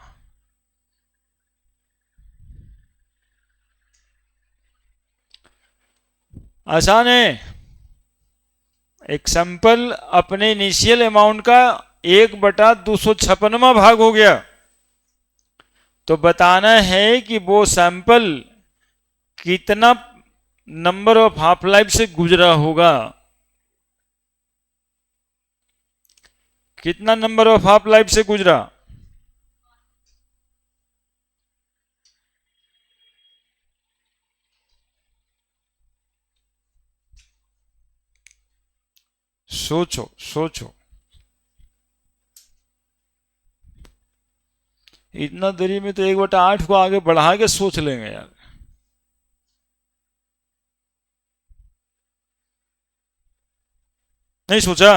आसान है। एक सैंपल अपने इनिशियल अमाउंट का 1/256वां भाग हो गया, तो बताना है कि वो सैंपल कितना नंबर ऑफ हाफ लाइफ से गुजरा होगा। कितना नंबर ऑफ हाफ लाइफ से गुजरा? सोचो सोचो, इतना देरी में तो 1/8 को आगे बढ़ा के सोच लेंगे यार। नहीं सोचा?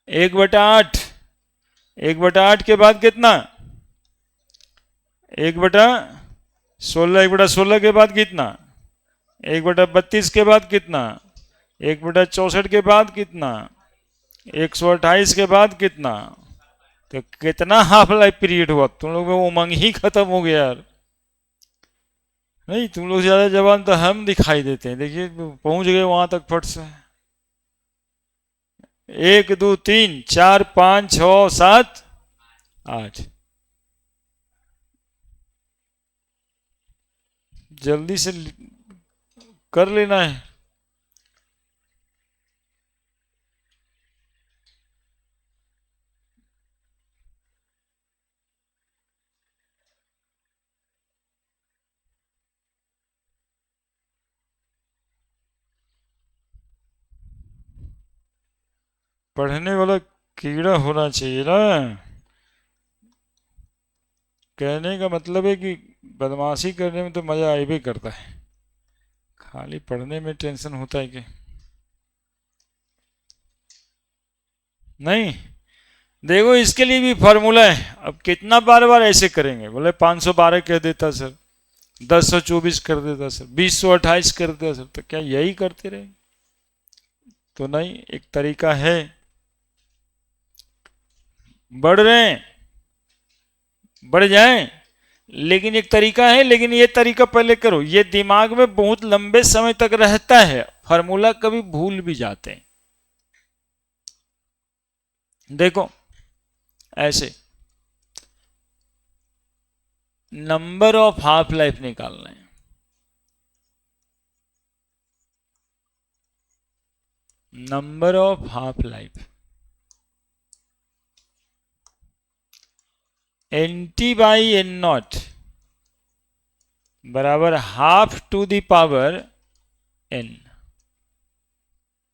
1/8, 1/8 के बाद कितना? 1/16, 1/16 के बाद कितना? 1/32 के बाद कितना? 1/64 के बाद कितना? 128 के बाद कितना? तो कितना हाफ लाइफ पीरियड हुआ? तुम लोग में उमंग ही खत्म हो गया यार। नहीं, तुम लोग ज्यादा जवान तो हम दिखाई देते हैं। देखिए पहुंच गए वहां तक फट से। 1 2 3 4 5 6 7 8। जल्दी से कर लेना है। पढ़ने वाला कीड़ा होना चाहिए ना। कहने का मतलब है कि बदमाशी करने में तो मजा आ भी करता है, खाली पढ़ने में टेंशन होता है कि नहीं। देखो इसके लिए भी फॉर्मूला है। अब कितना बार बार ऐसे करेंगे? बोले 512 कह देता सर, 1024 कर देता सर, 2028 कर देता सर, तो क्या यही करते रहे? तो नहीं, एक तरीका है। बढ़ रहे हैं, बढ़ जाएं, लेकिन एक तरीका है। लेकिन ये तरीका पहले करो, ये दिमाग में बहुत लंबे समय तक रहता है। फॉर्मूला कभी भूल भी जाते हैं। देखो ऐसे नंबर ऑफ हाफ लाइफ निकालना है। Number of half life NT/N0 बराबर half to the power n।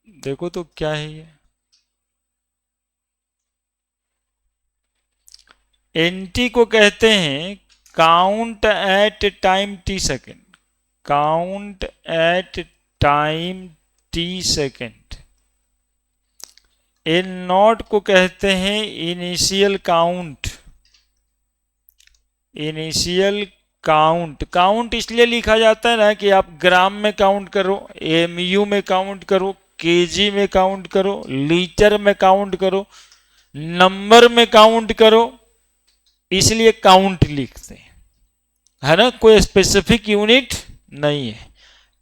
देखो तो क्या है ये? NT को कहते हैं count at time T second, count at time T second. N naught को कहते हैं initial count. Initial count, count इसलिए लिखा जाता है ना कि आप ग्राम में काउंट करो, एमयू में काउंट करो, केजी में काउंट करो, लीटर में काउंट करो, नंबर में काउंट करो, इसलिए काउंट लिखते हैं, है ना। कोई स्पेसिफिक यूनिट नहीं है।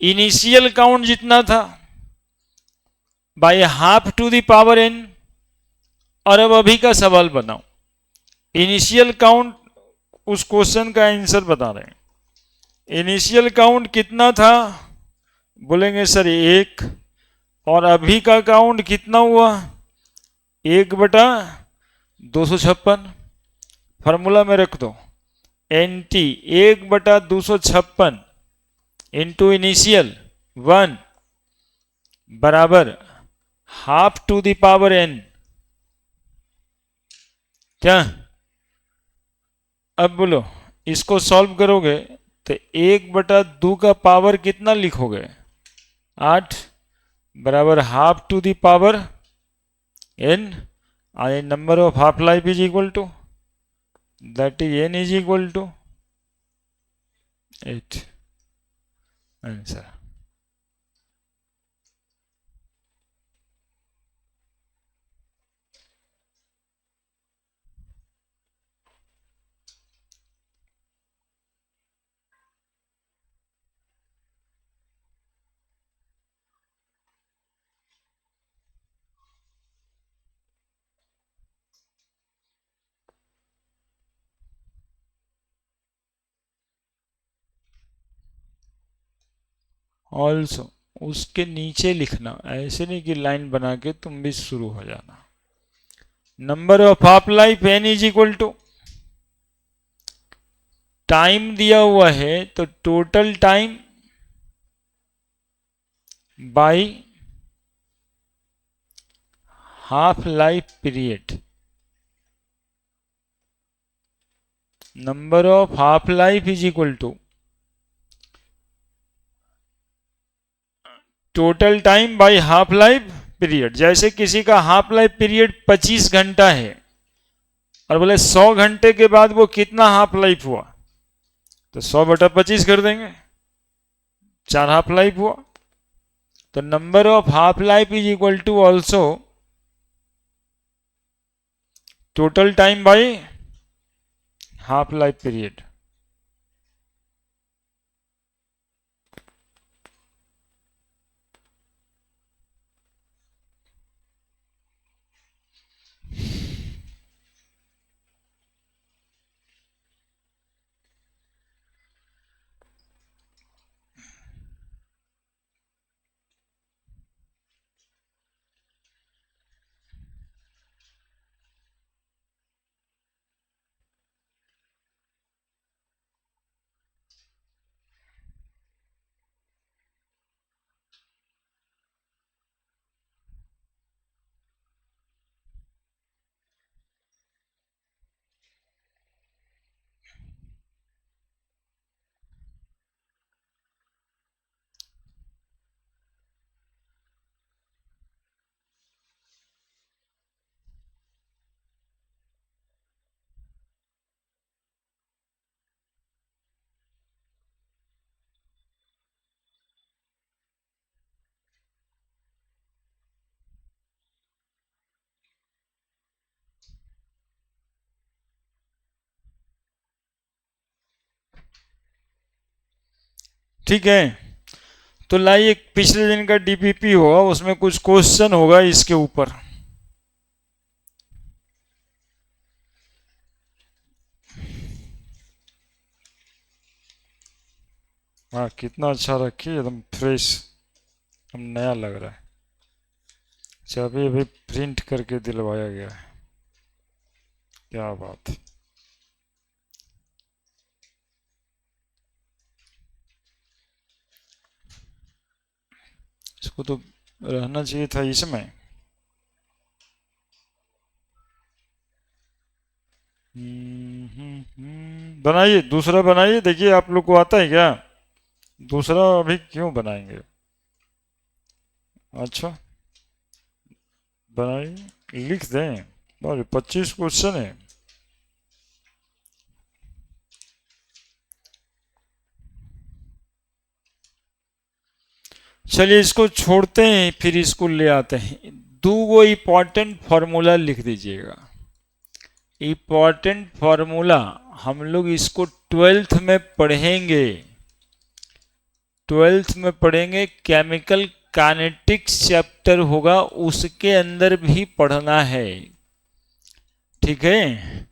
इनिशियल काउंट जितना था by half to the power N. और अब अभी का सवाल बनाओ, इनिशियल काउंट, उस क्वेश्चन का आंसर बता रहे हैं। इनिशियल काउंट कितना था, बोलेंगे सर 1, और अभी का काउंट कितना हुआ, 1/256। फार्मूला में रख दो, एन टी 1/256 इंटू इनिशियल 1 बराबर half to the power N. क्या अब बोलो, इसको सॉल्व करोगे तो 1/2 का पावर कितना लिखोगे, 8 बराबर half to the power N. and number of half life is equal to, that is n is equal to 8 answer. Also उसके नीचे लिखना, ऐसे नहीं कि लाइन बना के तुम भी शुरू हो जाना। Number of half life N is equal to, time दिया हुआ है तो total time by half life period. Number of half life is equal to total time by half life period. जैसे किसी का हाफ लाइफ पीरियड 25 घंटा है और बोले 100 घंटे के बाद वो कितना हाफ लाइफ हुआ, तो 100/25 कर देंगे, 4 हाफ लाइफ हुआ। तो number of half life is equal to also total time by half life period. ठीक है, तो लाइए पिछले दिन का डीपीपी होगा, उसमें कुछ क्वेश्चन होगा इसके ऊपर। हाँ कितना अच्छा रखिए, एकदम फ्रेश, एकदम नया लग रहा है। अच्छा अभी अभी प्रिंट करके दिलवाया गया है, क्या बात है। इसको तो रहना चाहिए था इसमें। बनाइए, दूसरा बनाइए, देखिए आप लोग को आता है क्या? दूसरा अभी क्यों बनाएंगे? अच्छा बनाइए, लिख दें। और 25 क्वेश्चन है। चलिए इसको छोड़ते हैं, फिर इसको ले आते हैं। दो वो इम्पोर्टेंट फार्मूला लिख दीजिएगा। इम्पोर्टेंट फार्मूला हम लोग इसको 12th में पढ़ेंगे। 12th में पढ़ेंगे, केमिकल काइनेटिक्स चैप्टर होगा, उसके अंदर भी पढ़ना है। ठीक है,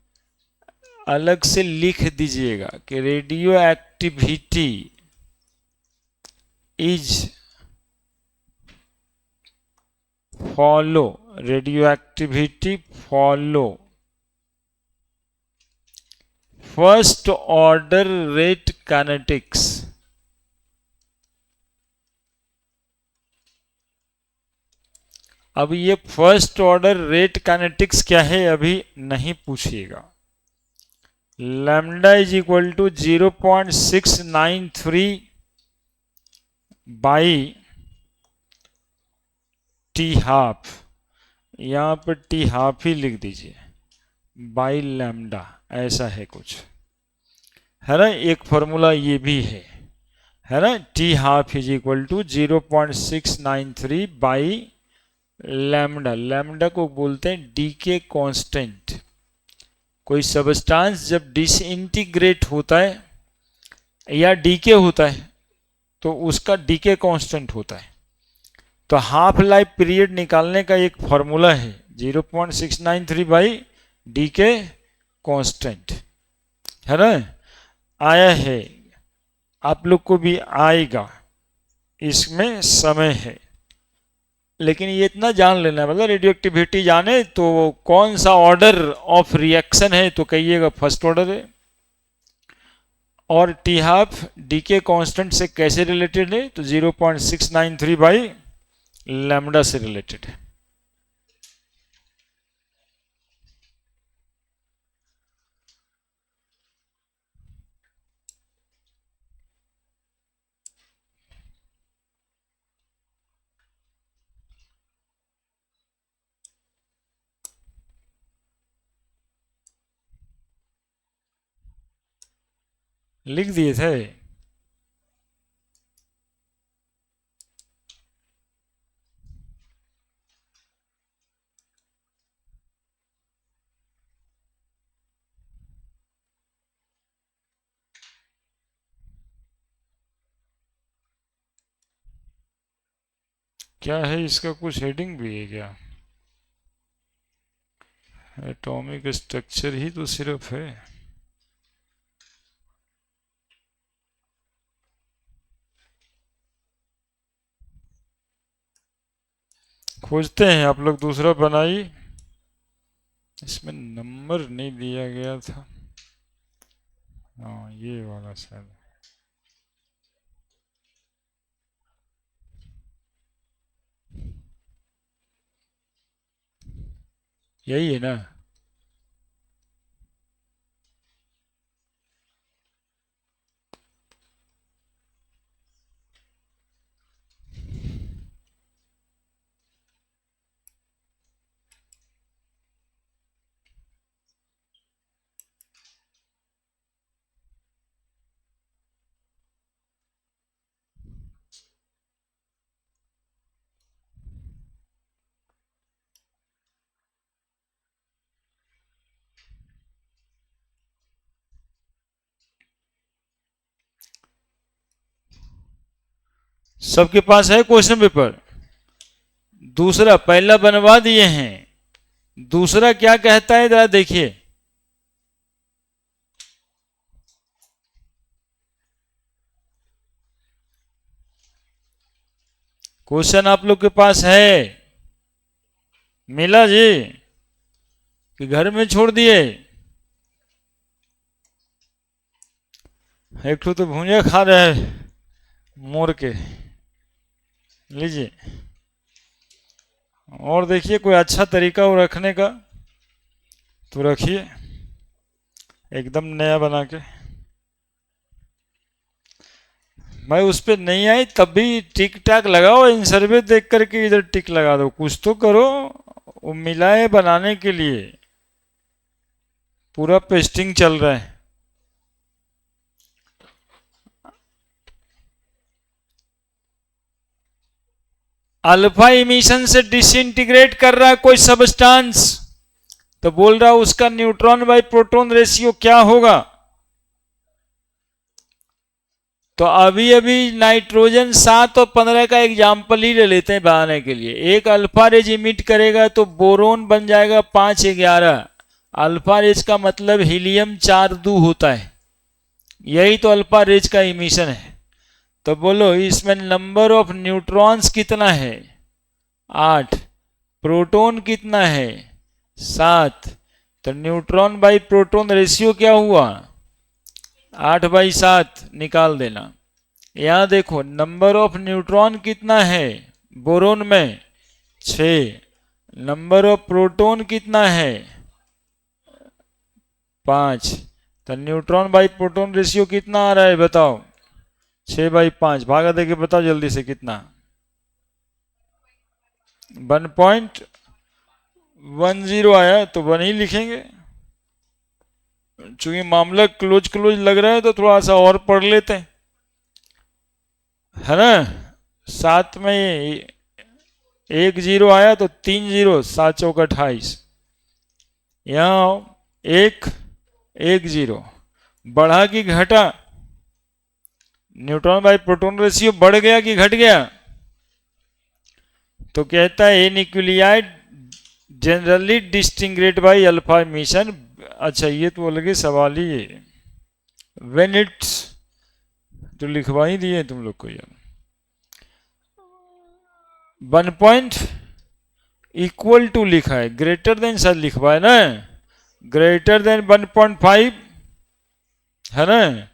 अलग से लिख दीजिएगा कि radio activity is follow, radio activity follow first order rate kinetics. अब ये फर्स्ट ऑर्डर रेट काइनेटिक्स क्या है अभी नहीं पूछिएगा। Lambda is equal to 0.693 by T half, यहाँ पर टी हाफ ही लिख दीजिए, बाई लैम्डा, ऐसा है कुछ, है ना। एक फॉर्मूला ये भी है ना। T half is equal to 0.693 by lambda. Lambda को बोलते हैं डीके कांस्टेंट। कोई सबस्टांस जब डिसइंटीग्रेट होता है या डीके होता है तो उसका डीके कांस्टेंट होता है। तो हाफ लाइफ पीरियड निकालने का एक फॉर्मूला है 0.693 बाई डीके कांस्टेंट, है ना। आया है, आप लोग को भी आएगा, इसमें समय है। लेकिन ये इतना जान लेना, मतलब रेडियो एक्टिविटी जाने तो कौन सा ऑर्डर ऑफ रिएक्शन है तो कहिएगा फर्स्ट ऑर्डर है। और टी हाफ डीके कांस्टेंट से कैसे रिलेटेड है तो 0.693 बाई लैम्डा से रिलेटेड है। लिख दिए थे। क्या है इसका, कुछ हेडिंग भी है क्या? एटॉमिक स्ट्रक्चर ही तो सिर्फ है। खोजते हैं, आप लोग दूसरा बनाइए। इसमें नंबर नहीं दिया गया था। हाँ ये वाला शायद यही है ना। सबके पास है क्वेश्चन पेपर? दूसरा, पहला बनवा दिए हैं, दूसरा क्या कहता है जरा देखिए। क्वेश्चन आप लोग के पास है? मिला जी कि घर में छोड़ दिए? एक तो भुंजा खा रहे हैं मोर के, लीजिए। और देखिए कोई अच्छा तरीका हो रखने का तो रखिए, एकदम नया बना के। मैं उस पे नहीं आई तब भी टिक टाक लगाओ, इन सर्वे देख करके इधर टिक लगा दो, कुछ तो करो। वो मिला है बनाने के लिए, पूरा पेस्टिंग चल रहा है। अल्फा इमिशन से डिसइंटीग्रेट कर रहा है कोई सबस्टांस, तो बोल रहा है उसका न्यूट्रॉन बाई प्रोटॉन रेशियो क्या होगा। तो अभी अभी नाइट्रोजन 7 और 15 का एग्जाम्पल ही ले लेते हैं बनाने के लिए। एक अल्फा रेज इमिट करेगा तो बोरोन बन जाएगा 511। अल्फा रेज का मतलब हीलियम 4 दू होता है, यही तो अल्फा रेज का इमिशन है। तो बोलो इसमें नंबर ऑफ न्यूट्रॉन्स कितना है, 8। प्रोटॉन कितना है, 7। तो न्यूट्रॉन बाई प्रोटॉन रेशियो क्या हुआ, 8/7 निकाल देना। यहां देखो नंबर ऑफ न्यूट्रॉन कितना है बोरोन में, 6। नंबर ऑफ प्रोटॉन कितना है, 5। तो न्यूट्रॉन बाई प्रोटॉन रेशियो कितना आ रहा है बताओ, 6/5। भागा देके बताओ जल्दी से कितना, 1.10 आया। तो 1 ही लिखेंगे, चूंकि मामला क्लोज क्लोज लग रहा है तो थोड़ा सा और पढ़ लेते हैं, है ना। 7 में 1 0 आया तो 3 0, 7×4 = 28। यहाँ 1 1 0 बढ़ा कि घटा, न्यूट्रॉन बाई प्रोटॉन रेशियो बढ़ गया कि घट गया। तो कहता है a nuclide generally disintegrate by alpha emission. अच्छा ये तो अलग सवाल ही है, व्हेन इट्स तो लिखवा ही दिए तुम लोग को यार। 1 पॉइंट इक्वल टू लिखा है, ग्रेटर देन शायद लिखवा है ना, ग्रेटर देन 1.5 है ना।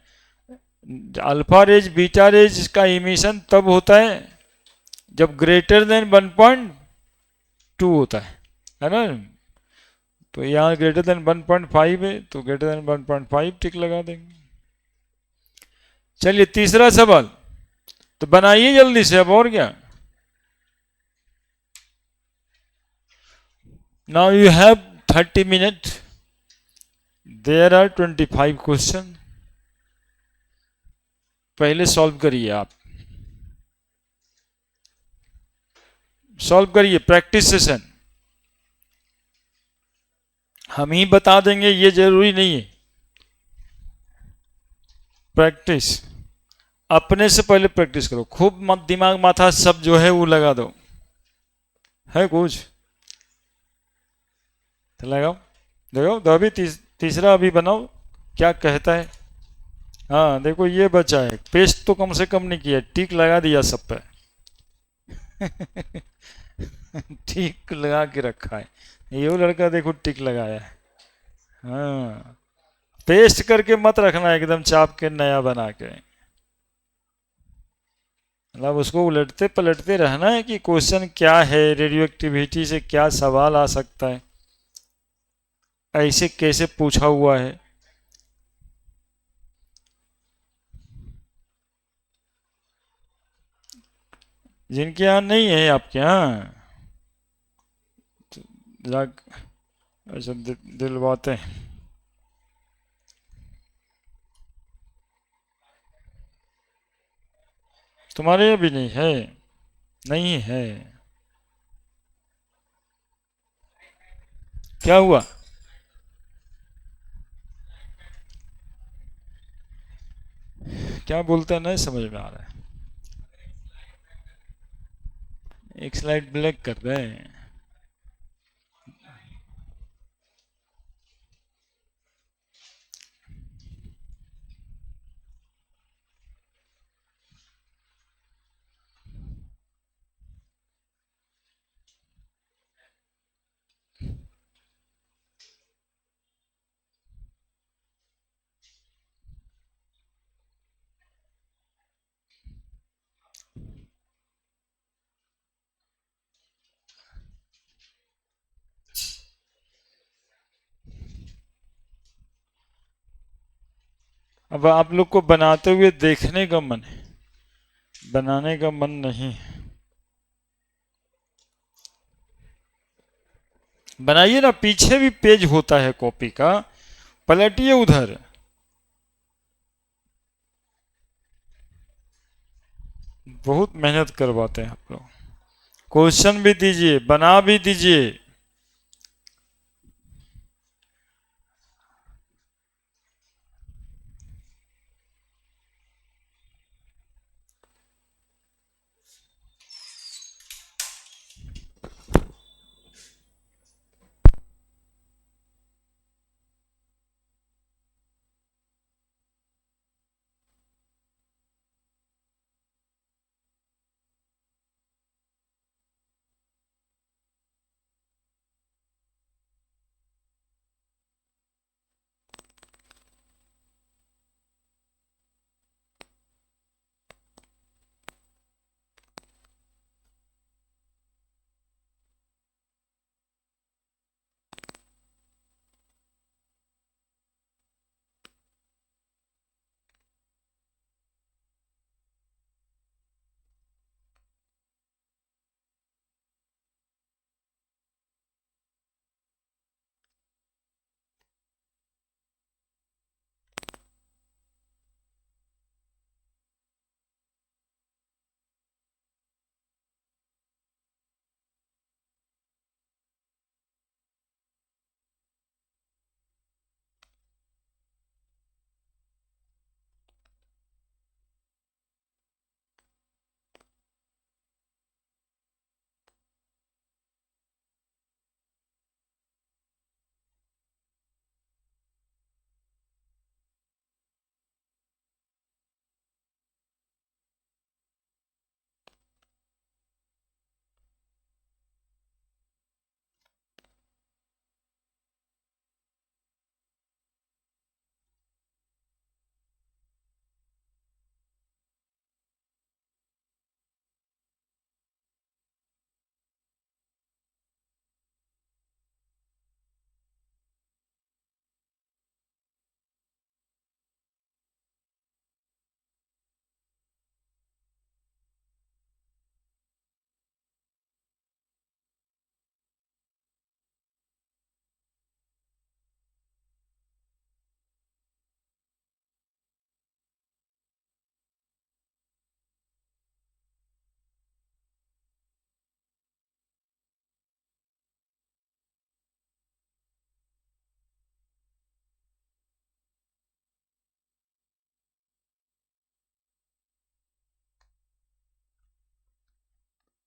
अल्फा रेज बीटा रेज का इमिशन तब होता है जब ग्रेटर देन 1.2 होता है ना। तो यहाँ ग्रेटर देन 1.5 है तो ग्रेटर देन 1.5 टिक लगा देंगे। चलिए तीसरा सवाल तो बनाइए जल्दी से, अब और क्या। Now you have 30 minute, there are 25 question. पहले सॉल्व करिए, आप सॉल्व करिए, प्रैक्टिस सेशन। हम ही बता देंगे ये जरूरी नहीं है, प्रैक्टिस अपने से पहले प्रैक्टिस करो खूब, मत दिमाग माथा सब जो है वो लगा दो, है कुछ तो लगाओ। देखो तो अभी तीसरा अभी बनाओ क्या कहता है। हाँ देखो ये बचा है, पेस्ट तो कम से कम नहीं किया, टिक लगा दिया सब पे। टिक लगा के रखा है, ये लड़का देखो टिक लगाया है। हाँ पेस्ट करके मत रखना एकदम चाप के नया बना के, मतलब उसको उलटते पलटते रहना है कि क्वेश्चन क्या है, रेडियो एक्टिविटी से क्या सवाल आ सकता है, ऐसे कैसे पूछा हुआ है। जिनके यहाँ नहीं है आपके यहाँ अच्छा दिलवाते हैं। तुम्हारे यहाँ भी नहीं है, नहीं है, क्या हुआ। क्या बोलते हैं नहीं समझ में आ रहा है, एक स्लाइड ब्लैक कर रहे हैं। अब आप लोग को बनाते हुए देखने का मन है, बनाने का मन नहीं, बनाइए ना, पीछे भी पेज होता है कॉपी का, पलटिए उधर। बहुत मेहनत करवाते हैं आप लोग। क्वेश्चन भी दीजिए, बना भी दीजिए।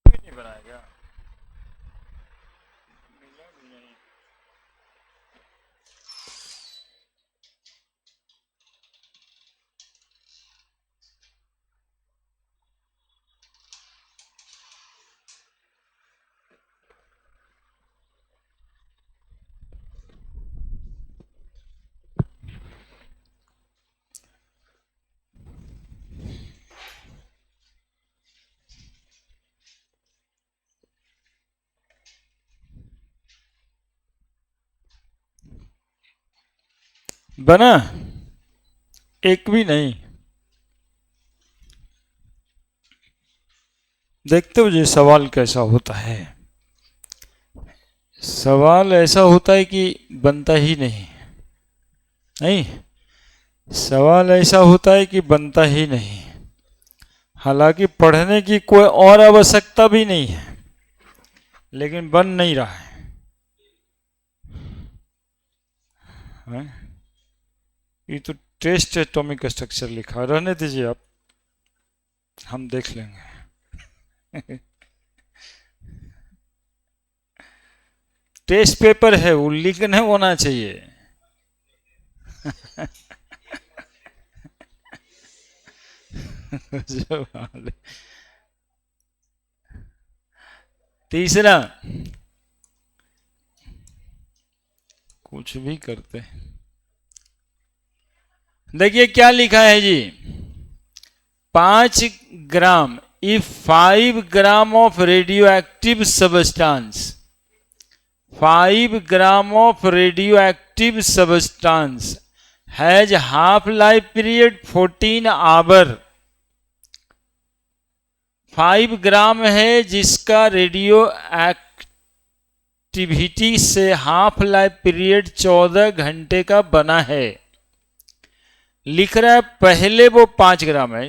क्यों नहीं बनाएगा? बना? एक भी नहीं। देखते हो जी सवाल कैसा होता है। सवाल ऐसा होता है कि बनता ही नहीं। नहीं, सवाल ऐसा होता है कि बनता ही नहीं। हालांकि पढ़ने की कोई और आवश्यकता भी नहीं है, लेकिन बन नहीं रहा है? ये तो टेस्ट एटॉमिक स्ट्रक्चर लिखा, रहने दीजिए आप, हम देख लेंगे। टेस्ट पेपर है, वो लिखने होना चाहिए। तीसरा, कुछ भी करते। देखिए क्या लिखा है जी, 5 ग्राम, if 5 gram of radioactive substance, 5 gram of radioactive substance has half life period 14 hour, 5 gram है जिसका रेडियो एक्टिविटी से हाफ लाइफ पीरियड 14 घंटे का बना है। लिख रहा है पहले वो 5 ग्राम है।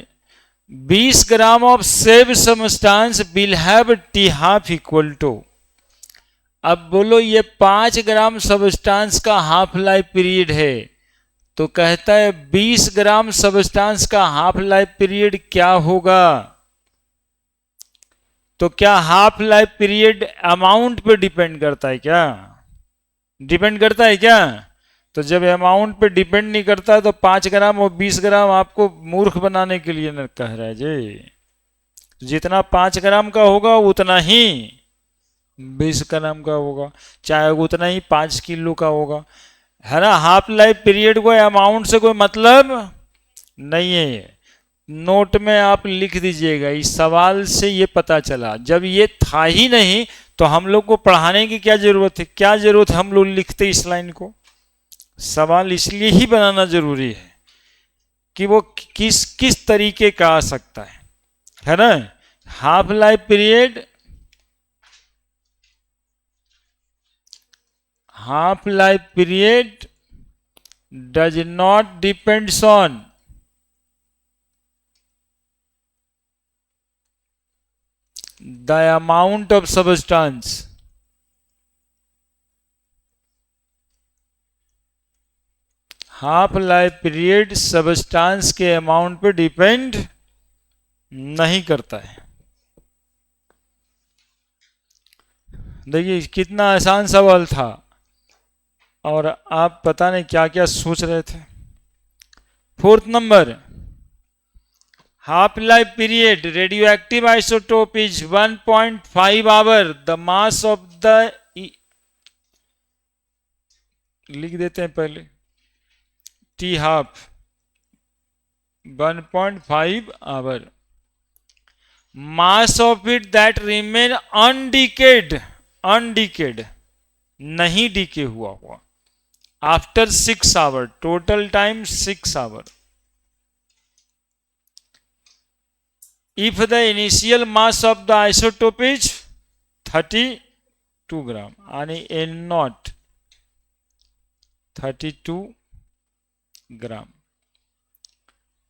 20 gram of same substance will have T half equal to. अब बोलो ये 5 ग्राम सबस्टांस का हाफ लाइफ पीरियड है, तो कहता है 20 ग्राम सबस्टांस का हाफ लाइफ पीरियड क्या होगा। तो क्या हाफ लाइफ पीरियड अमाउंट पे डिपेंड करता है क्या? डिपेंड करता है क्या? तो जब अमाउंट पे डिपेंड नहीं करता है तो 5 ग्राम और 20 ग्राम आपको मूर्ख बनाने के लिए न कह रहा है जी। जितना 5 ग्राम का होगा उतना ही 20 ग्राम का होगा, चाहे उतना ही 5 किलो का होगा, है ना। हाफ लाइफ पीरियड को अमाउंट से कोई मतलब नहीं है। नोट में आप लिख दीजिएगा, इस सवाल से ये पता चला। जब ये था ही नहीं तो हम लोग को पढ़ाने की क्या जरूरत है? क्या जरूरत है हम लोग लिखते इस लाइन को? सवाल इसलिए ही बनाना जरूरी है कि वो किस किस तरीके का आ सकता है ना। Half life period, half life period does not depends on the amount of substance. Half life period substance के अमाउंट पे डिपेंड नहीं करता है। देखिए कितना आसान सवाल था और आप पता नहीं क्या क्या सोच रहे थे। 4th number, half life period radioactive isotope is 1.5 hour. The mass of the, लिख देते हैं पहले, T half 1.5 hour. Mass of it that remain undecayed, undecayed नहीं डीके हुआ हुआ, after 6 hour, total time 6 hour. If the initial mass of the isotope is 32 gram आणि N not 32 ग्राम।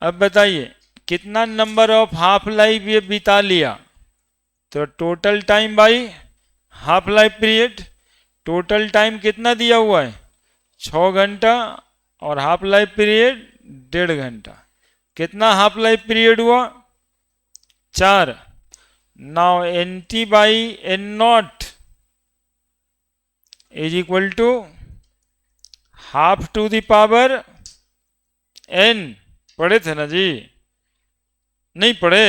अब बताइए कितना नंबर ऑफ हाफ लाइफ ये बिता लिया, तो total time by half life period. Total time कितना दिया हुआ है? 6 घंटा और हाफ लाइफ पीरियड 1.5 घंटा। कितना हाफ लाइफ पीरियड हुआ? 4। Now N T by N naught is equal to half to the power N. पढ़े थे ना जी? नहीं पढ़े?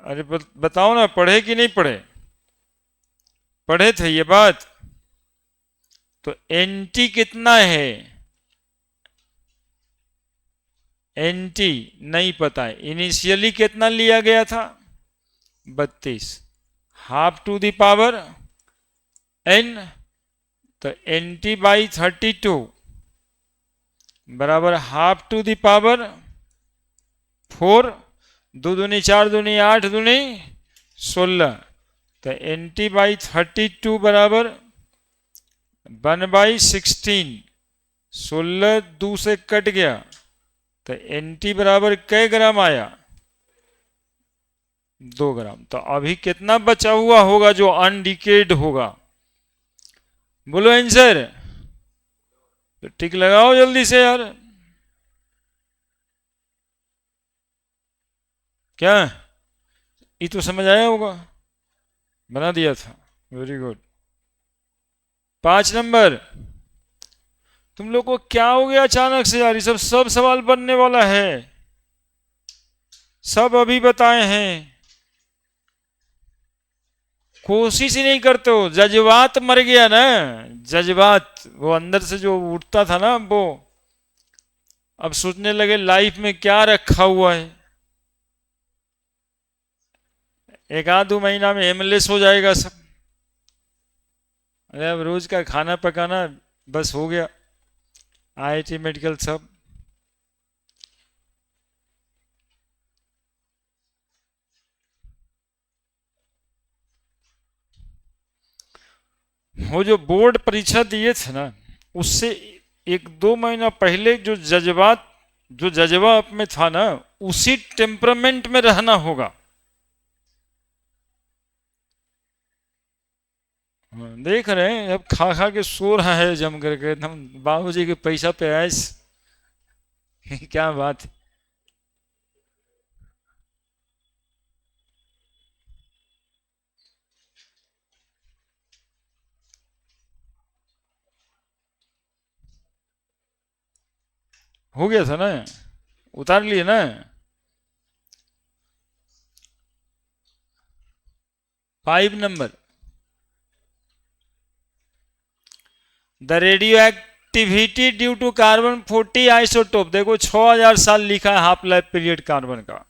अरे बताओ ना, पढ़े कि नहीं पढ़े? पढ़े थे ये बात? तो एनटी कितना है? एनटी नहीं पता है। इनिशियली कितना लिया गया था? 32। Half to the power N, तो एनटी बाई 32 बराबर हाफ टू द पावर 4। 2 दूनी 4 दूनी 8 दूनी 16, तो एन टी बाई 32 बराबर 1/16। 16 2 से कट गया, तो एन टी बराबर कै ग्राम आया? 2 ग्राम। तो अभी कितना बचा हुआ होगा जो अनडिकेड होगा? बोलो आंसर। तो टिक लगाओ जल्दी से यार। क्या ये तो समझ आया होगा? बना दिया था, वेरी गुड। 5 नंबर, तुम लोग को क्या हो गया अचानक से यार? ये सब सवाल बनने वाला है, सब अभी बताए हैं। कोशिश ही नहीं करते हो, जज्बात मर गया ना, जज्बात वो अंदर से जो उठता था ना, वो अब सोचने लगे लाइफ में क्या रखा हुआ है। 1-2 महीना में एमएलएस हो जाएगा सब। अरे अब रोज का खाना पकाना बस हो गया, आईआईटी मेडिकल सब। वो जो बोर्ड परीक्षा दिए थे ना, उससे 1-2 महीना पहले जो जज्बा आप में था ना, उसी टेम्परामेंट में रहना होगा। हाँ, देख रहे हैं अब खा खा के सो रहा है जम करके एकदम, बाबूजी के पैसा पे ऐश। क्या बात है। हो गया था ना, उतार लिए ना। 5 number, the radioactivity due to carbon 40 isotope. देखो 6000 साल लिखा है हाफ लाइफ पीरियड कार्बन का।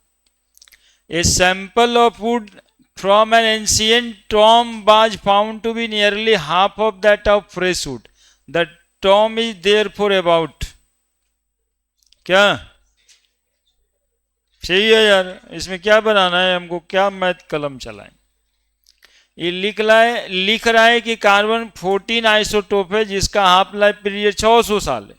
A sample of wood from an ancient tomb was found to be nearly half of that of fresh wood. The tomb is there for about, क्या सही है यार, इसमें क्या बनाना है हमको, क्या मैथ कलम चलाएं। ये लिख रहा है कि कार्बन 14 आइसोटोप है जिसका हाफ लाइफ पीरियड 600 साल है।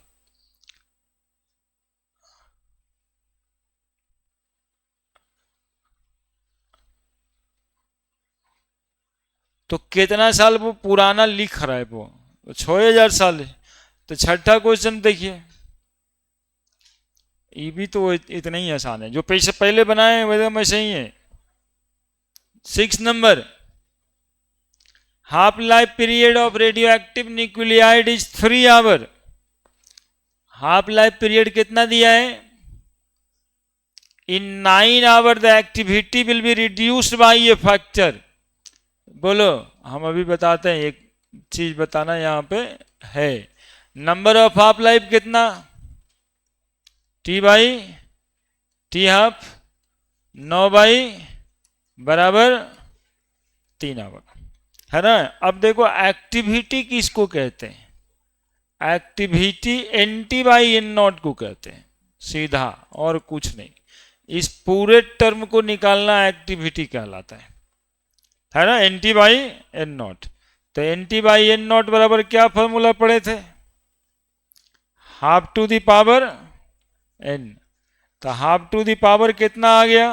तो कितना साल वो पुराना लिख रहा है वो, तो 6000 साल है। तो छठा क्वेश्चन देखिए, ये भी तो इतना ही आसान है, जो पैसे पहले बनाए वैसे वैसे ही है। 6 number, half life period of radioactive nuclide is 3 hour. Half life period कितना दिया है? In 9 hour the activity will be reduced by a factor. बोलो, हम अभी बताते हैं, एक चीज बताना यहां पे है। नंबर ऑफ हाफ लाइफ कितना? टी हाफ 9 बराबर 3 आवर, है ना। अब देखो एक्टिविटी किसको कहते हैं? एक्टिविटी NT/N0 को कहते हैं, सीधा, और कुछ नहीं। इस पूरे टर्म को निकालना एक्टिविटी कहलाता है ना, NT/N0। तो NT/N0 बराबर क्या फॉर्मूला पढ़े थे? Half to the power n। तो हाफ टू द पावर कितना आ गया?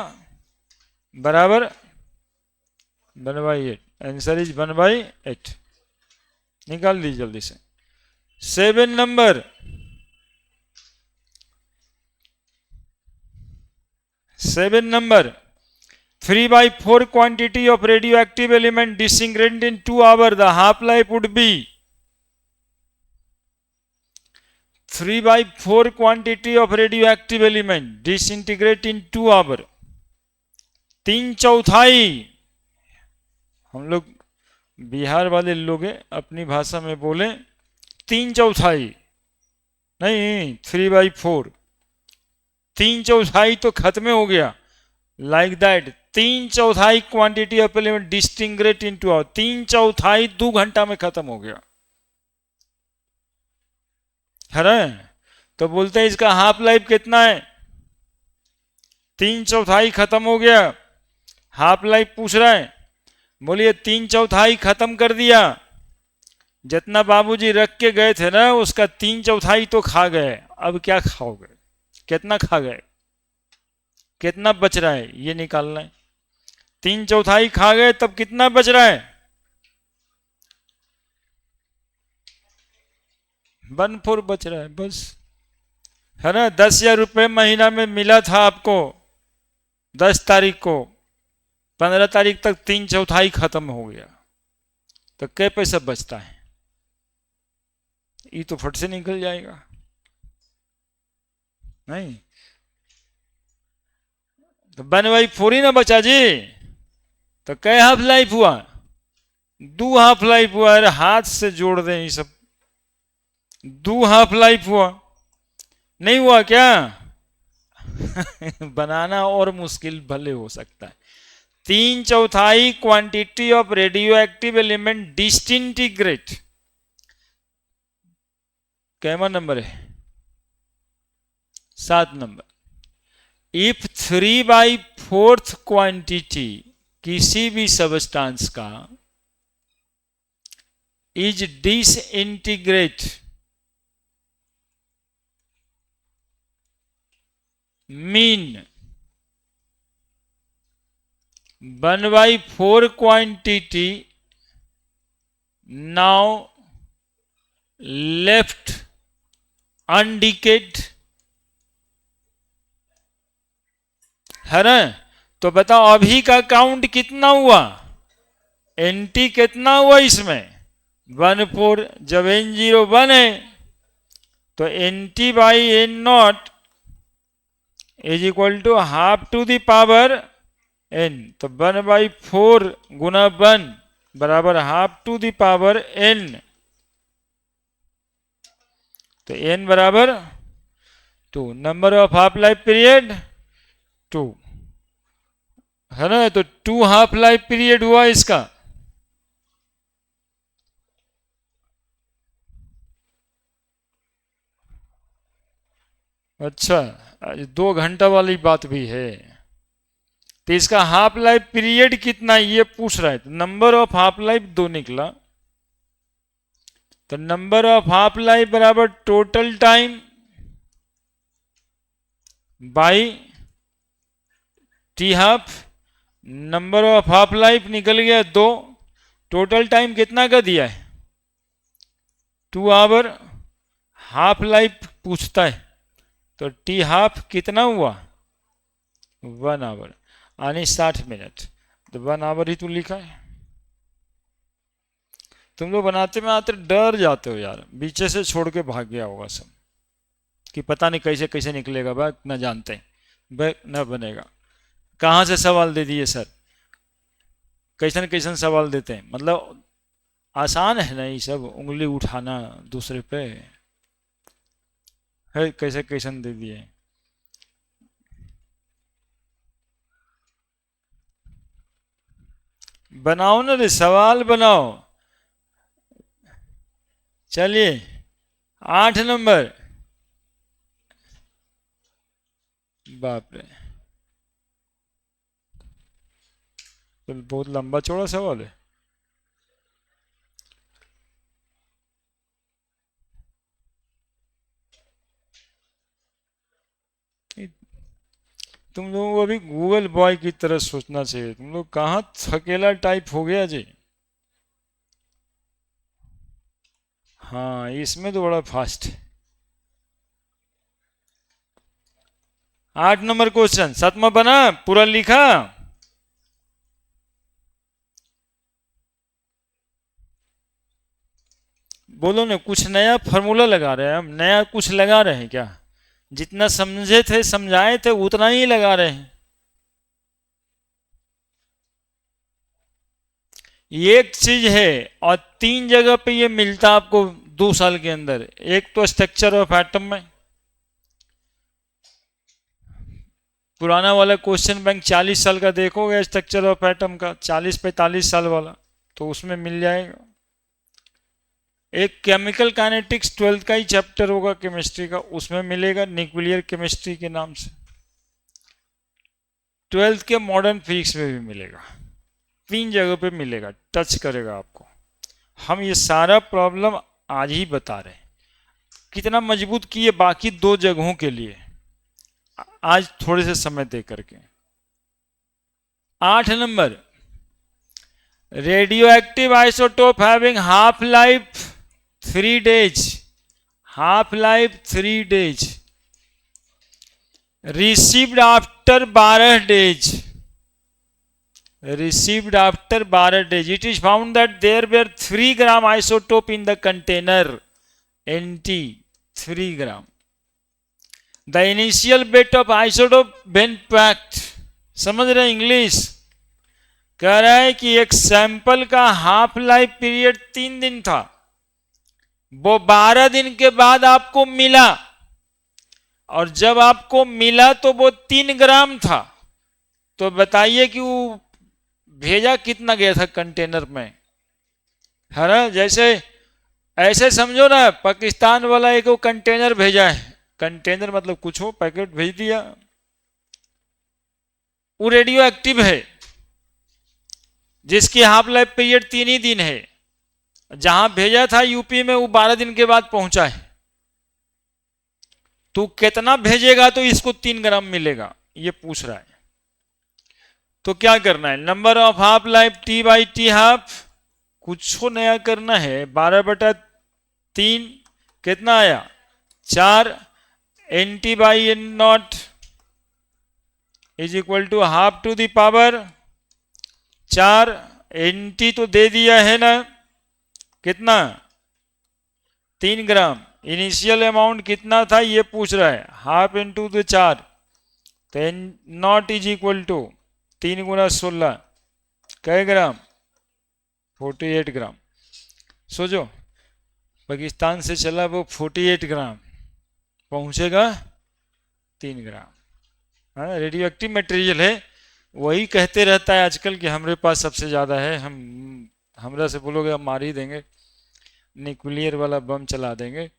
बराबर 1/8। Answer is 1/8। निकाल लीजिए जल्दी से। 7 नंबर, 7 नंबर, 3/4 quantity of radioactive element disintegrated in 2 hours, the half life would be 3/4 quantity of radioactive element disintegrate in 2 hours। 3/4, हम लोग बिहार वाले लोग अपनी भाषा में बोले 3/4, नहीं 3/4। 3/4 तो खत्म हो गया, like that. 3/4 quantity of element disintegrate into hour, 3/4 2 घंटा में खत्म हो गया, है ना। तो बोलते हैं इसका हाफ लाइफ कितना है? 3/4 खत्म हो गया, हाफ लाइफ पूछ रहा है। बोलिए 3/4 खत्म कर दिया, जितना बाबूजी रख के गए थे ना उसका 3/4 तो खा गए, अब क्या खाओगे? कितना खा गए, कितना बच रहा है, ये निकालना है। 3/4 खा गए, तब कितना बच रहा है? 1/4 बच रहा है बस, है ना। 10,000 रुपये महीना में मिला था आपको 10 तारीख को, 15 तारीख तक 3/4 खत्म हो गया, तो क्या पैसा बचता है? ये तो फट से निकल जाएगा, नहीं तो 1/4 ही ना बचा जी, तो कै हाफ लाइफ हुआ? 2 हाफ लाइफ हुआ। अरे हाथ से जोड़ दें ये सब, 2 हाफ लाइफ हुआ, नहीं हुआ क्या? बनाना और मुश्किल भले हो सकता है। 3/4 quantity of radio active element disintegrate, Kaima number है? 7 नंबर। इफ 3/4 क्वांटिटी किसी भी सबस्टांस का is disintegrate mean 1/4 quantity now left undecayed है ना। तो बताओ अभी का काउंट कितना हुआ, एनटी कितना हुआ इसमें 1/4। जब n0 1 है तो nt by N naught is equal to half to the power n। तो 1/4 गुना 1 बराबर half to the power n। तो n बराबर 2। Number of half life period 2 है ना। तो 2 हाफ लाइफ पीरियड हुआ इसका। अच्छा 2 घंटा वाली बात भी है। तो इसका हाफ लाइफ पीरियड कितना ये पूछ रहा है। तो नंबर ऑफ हाफ लाइफ 2 निकला। तो नंबर ऑफ हाफ लाइफ बराबर total time by T half. Number of half life निकल गया 2। टोटल टाइम कितना का दिया है 2 आवर। हाफ लाइफ पूछता है तो टी हाफ कितना हुआ 1 आवर यानी 60 मिनट। तो 1 आवर ही तो लिखा है। तुम लोग बनाते में आते डर जाते हो यार, बीचे से छोड़ के भाग गया होगा सब कि पता नहीं कैसे कैसे निकलेगा, बात न जानते न बनेगा। कहाँ से सवाल दे दिए सर, कैसन कैसन सवाल देते हैं। मतलब आसान है ना ये सब, उंगली उठाना दूसरे पे है, कैसे कैसन दे दिए। बनाओ ना रे, सवाल बनाओ। चलिए 8 नंबर। बाप रे, तो बहुत लंबा चौड़ा सवाल है। तुम लोगों को अभी गूगल बॉय की तरह सोचना चाहिए। तुम लोग कहाँ थकेला टाइप हो गया जी। हाँ इसमें तो बड़ा फास्ट है। 8 नंबर क्वेश्चन 7वां बना पूरा लिखा। बोलो ना, कुछ नया फॉर्मूला लगा रहे हैं हम, नया कुछ लगा रहे हैं क्या। जितना समझे थे समझाए थे उतना ही लगा रहे हैं। एक चीज है और 3 जगह पे ये मिलता आपको 2 साल के अंदर। एक तो स्ट्रक्चर ऑफ एटम में, पुराना वाला क्वेश्चन बैंक 40 साल का देखोगे स्ट्रक्चर ऑफ एटम का, 40-45 साल वाला, तो उसमें मिल जाएगा। एक केमिकल काइनेटिक्स 12th का ही चैप्टर होगा केमिस्ट्री का, उसमें मिलेगा न्यूक्लियर केमिस्ट्री के नाम से। 12th के मॉडर्न फिजिक्स में भी मिलेगा। 3 जगह पे मिलेगा, टच करेगा आपको। हम ये सारा प्रॉब्लम आज ही बता रहे हैं। कितना मजबूत किए बाकी 2 जगहों के लिए आज थोड़े से समय दे करके। 8 number, radio active isotope having half life 3 days, half life 3 days, received after 12 days, received after 12 days. It is found that there were 3 gram isotope in the container, NT 3 gram. The initial weight of isotope when packed, समझ रहे English. कह रहा है कि एक sample का half life period 3 दिन था, वो 12 दिन के बाद आपको मिला, और जब आपको मिला तो वो 3 ग्राम था। तो बताइए कि वो भेजा कितना गया था कंटेनर में, है ना। जैसे ऐसे समझो ना, पाकिस्तान वाला एक वो कंटेनर भेजा है, कंटेनर मतलब कुछ हो, पैकेट भेज दिया, वो रेडियो एक्टिव है जिसकी हाफ लाइफ पीरियड 3 ही दिन है। जहां भेजा था यूपी में वो 12 दिन के बाद पहुंचा है। तू कितना भेजेगा तो इसको 3 ग्राम मिलेगा, ये पूछ रहा है। तो क्या करना है, number of half life T by T half, कुछ नया करना है। 12/3 कितना आया 4, N T by N naught is equal to half to the power 4, N T तो दे दिया है ना, कितना 3 ग्राम। इनिशियल अमाउंट कितना था ये पूछ रहा है, हाफ इंटू द 4, तो N naught is equal to 3 × 16 कै ग्राम 48 ग्राम। सोचो पाकिस्तान से चला वो 48 ग्राम, पहुंचेगा 3 ग्राम। हाँ, रेडियो एक्टिव मटेरियल है। वही कहते रहता है आजकल कि हमारे पास सबसे ज़्यादा है, हमरा से बोलोगे हम मार ही देंगे, न्यूक्लियर वाला बम चला देंगे।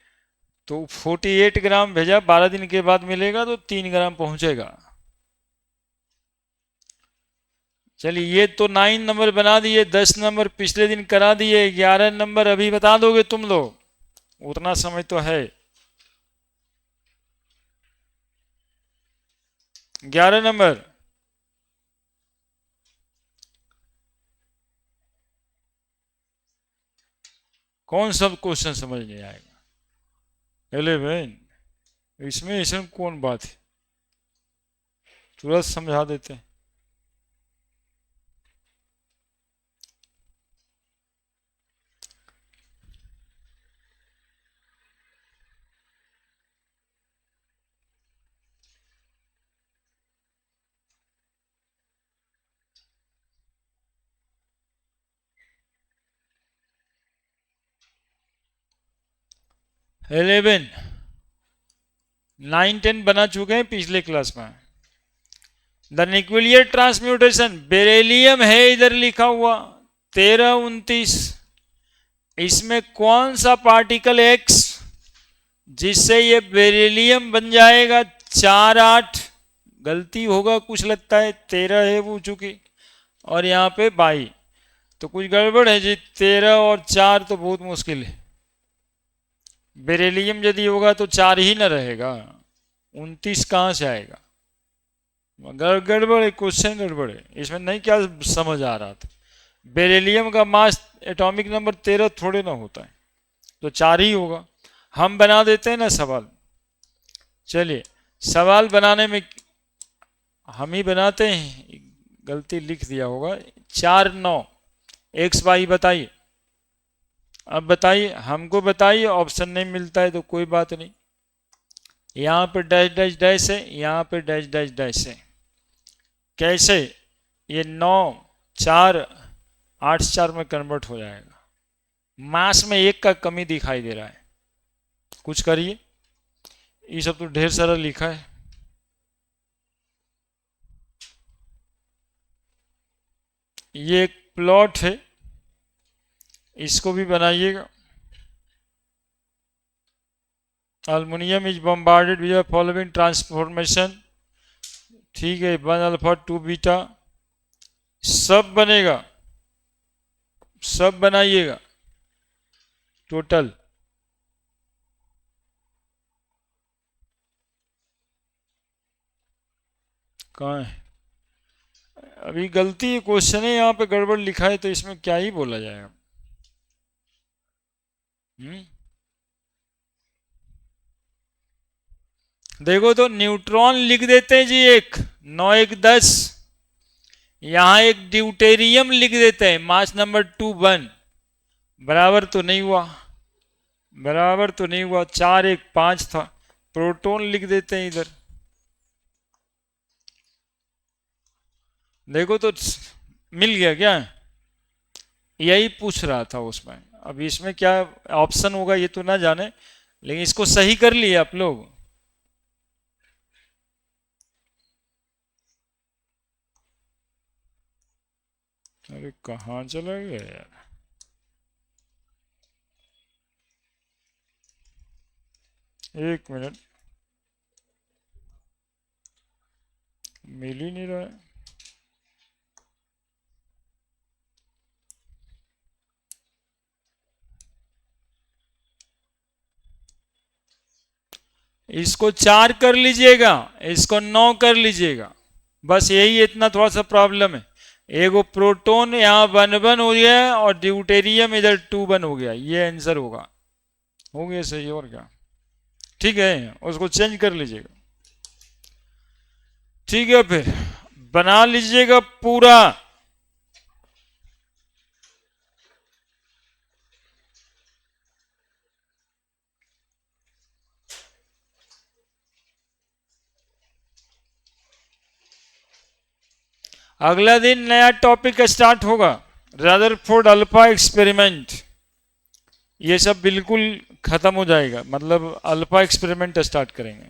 तो 48 ग्राम भेजा, 12 दिन के बाद मिलेगा तो 3 ग्राम पहुंचेगा। चलिए ये तो 9 नंबर बना दिए, 10 नंबर पिछले दिन करा दिए, 11 नंबर अभी बता दोगे तुम लोग, उतना समय तो है। 11 नंबर कौन सा क्वेश्चन समझ नहीं आएगा। 11 इसमें ऐसा कौन बात है, तुरंत समझा देते हैं। इलेवन 9 10 बना चुके हैं पिछले क्लास में। द न्यूक्लियर ट्रांसम्यूटेशन बेरिलियम है इधर लिखा हुआ 13 29, इसमें कौन सा पार्टिकल एक्स जिससे ये बेरिलियम बन जाएगा 4 8, गलती होगा कुछ लगता है, 13 है वो चूंकि, और यहाँ पे 22, तो कुछ गड़बड़ है जी। 13 और 4 तो बहुत मुश्किल है, बेरिलियम यदि होगा तो 4 ही ना रहेगा, 29 कहाँ से आएगा। गड़बड़ है, क्वेश्चन गड़बड़ है, इसमें नहीं क्या समझ आ रहा था। बेरिलियम का मास एटॉमिक नंबर 13 थोड़े ना होता है, तो 4 ही होगा। हम बना देते हैं ना सवाल। चलिए सवाल बनाने में हम ही बनाते हैं, गलती लिख दिया होगा। 4 9 एक्स वाई बताइए। अब बताइए, हमको बताइए, ऑप्शन नहीं मिलता है तो कोई बात नहीं। यहाँ पे डैश डैश डैश है, यहाँ पे डैश डैश डैश है। कैसे, ये 9 4 8 4 में कन्वर्ट हो जाएगा। मास में 1 का कमी दिखाई दे रहा है, कुछ करिए। ये सब तो ढेर सारा लिखा है। ये एक प्लॉट है, इसको भी बनाइएगा। Aluminium is bombarded with following transformation, ठीक है, 1 अल्फा 2 बीटा, सब बनेगा, सब बनाइएगा टोटल। कहाँ है, अभी गलती है, क्वेश्चन है यहाँ पे गड़बड़ लिखा है, तो इसमें क्या ही बोला जाएगा। देखो तो न्यूट्रॉन लिख देते हैं जी, एक 9 1 10, यहाँ एक ड्यूटेरियम लिख देते हैं, मास नंबर 2 1, बराबर तो नहीं हुआ, बराबर तो नहीं हुआ, 4 1 5 था। प्रोटॉन लिख देते हैं इधर, देखो तो मिल गया क्या, यही पूछ रहा था उसमें। अब इसमें क्या ऑप्शन होगा ये तो ना जाने, लेकिन इसको सही कर लिए आप लोग। अरे कहाँ चला गया यार, एक मिनट, मिल ही नहीं रहा है। इसको 4 कर लीजिएगा, इसको 9 कर लीजिएगा, बस यही इतना थोड़ा सा प्रॉब्लम है। एगो प्रोटॉन यहाँ 1 हो गया और ड्यूटेरियम इधर 2 हो गया, ये आंसर होगा। हो गया सही, और क्या। ठीक है, उसको चेंज कर लीजिएगा। ठीक है, फिर बना लीजिएगा पूरा। अगला दिन नया टॉपिक स्टार्ट होगा, रदरफोर्ड अल्फा एक्सपेरिमेंट। ये सब बिल्कुल खत्म हो जाएगा, मतलब अल्फा एक्सपेरिमेंट स्टार्ट करेंगे।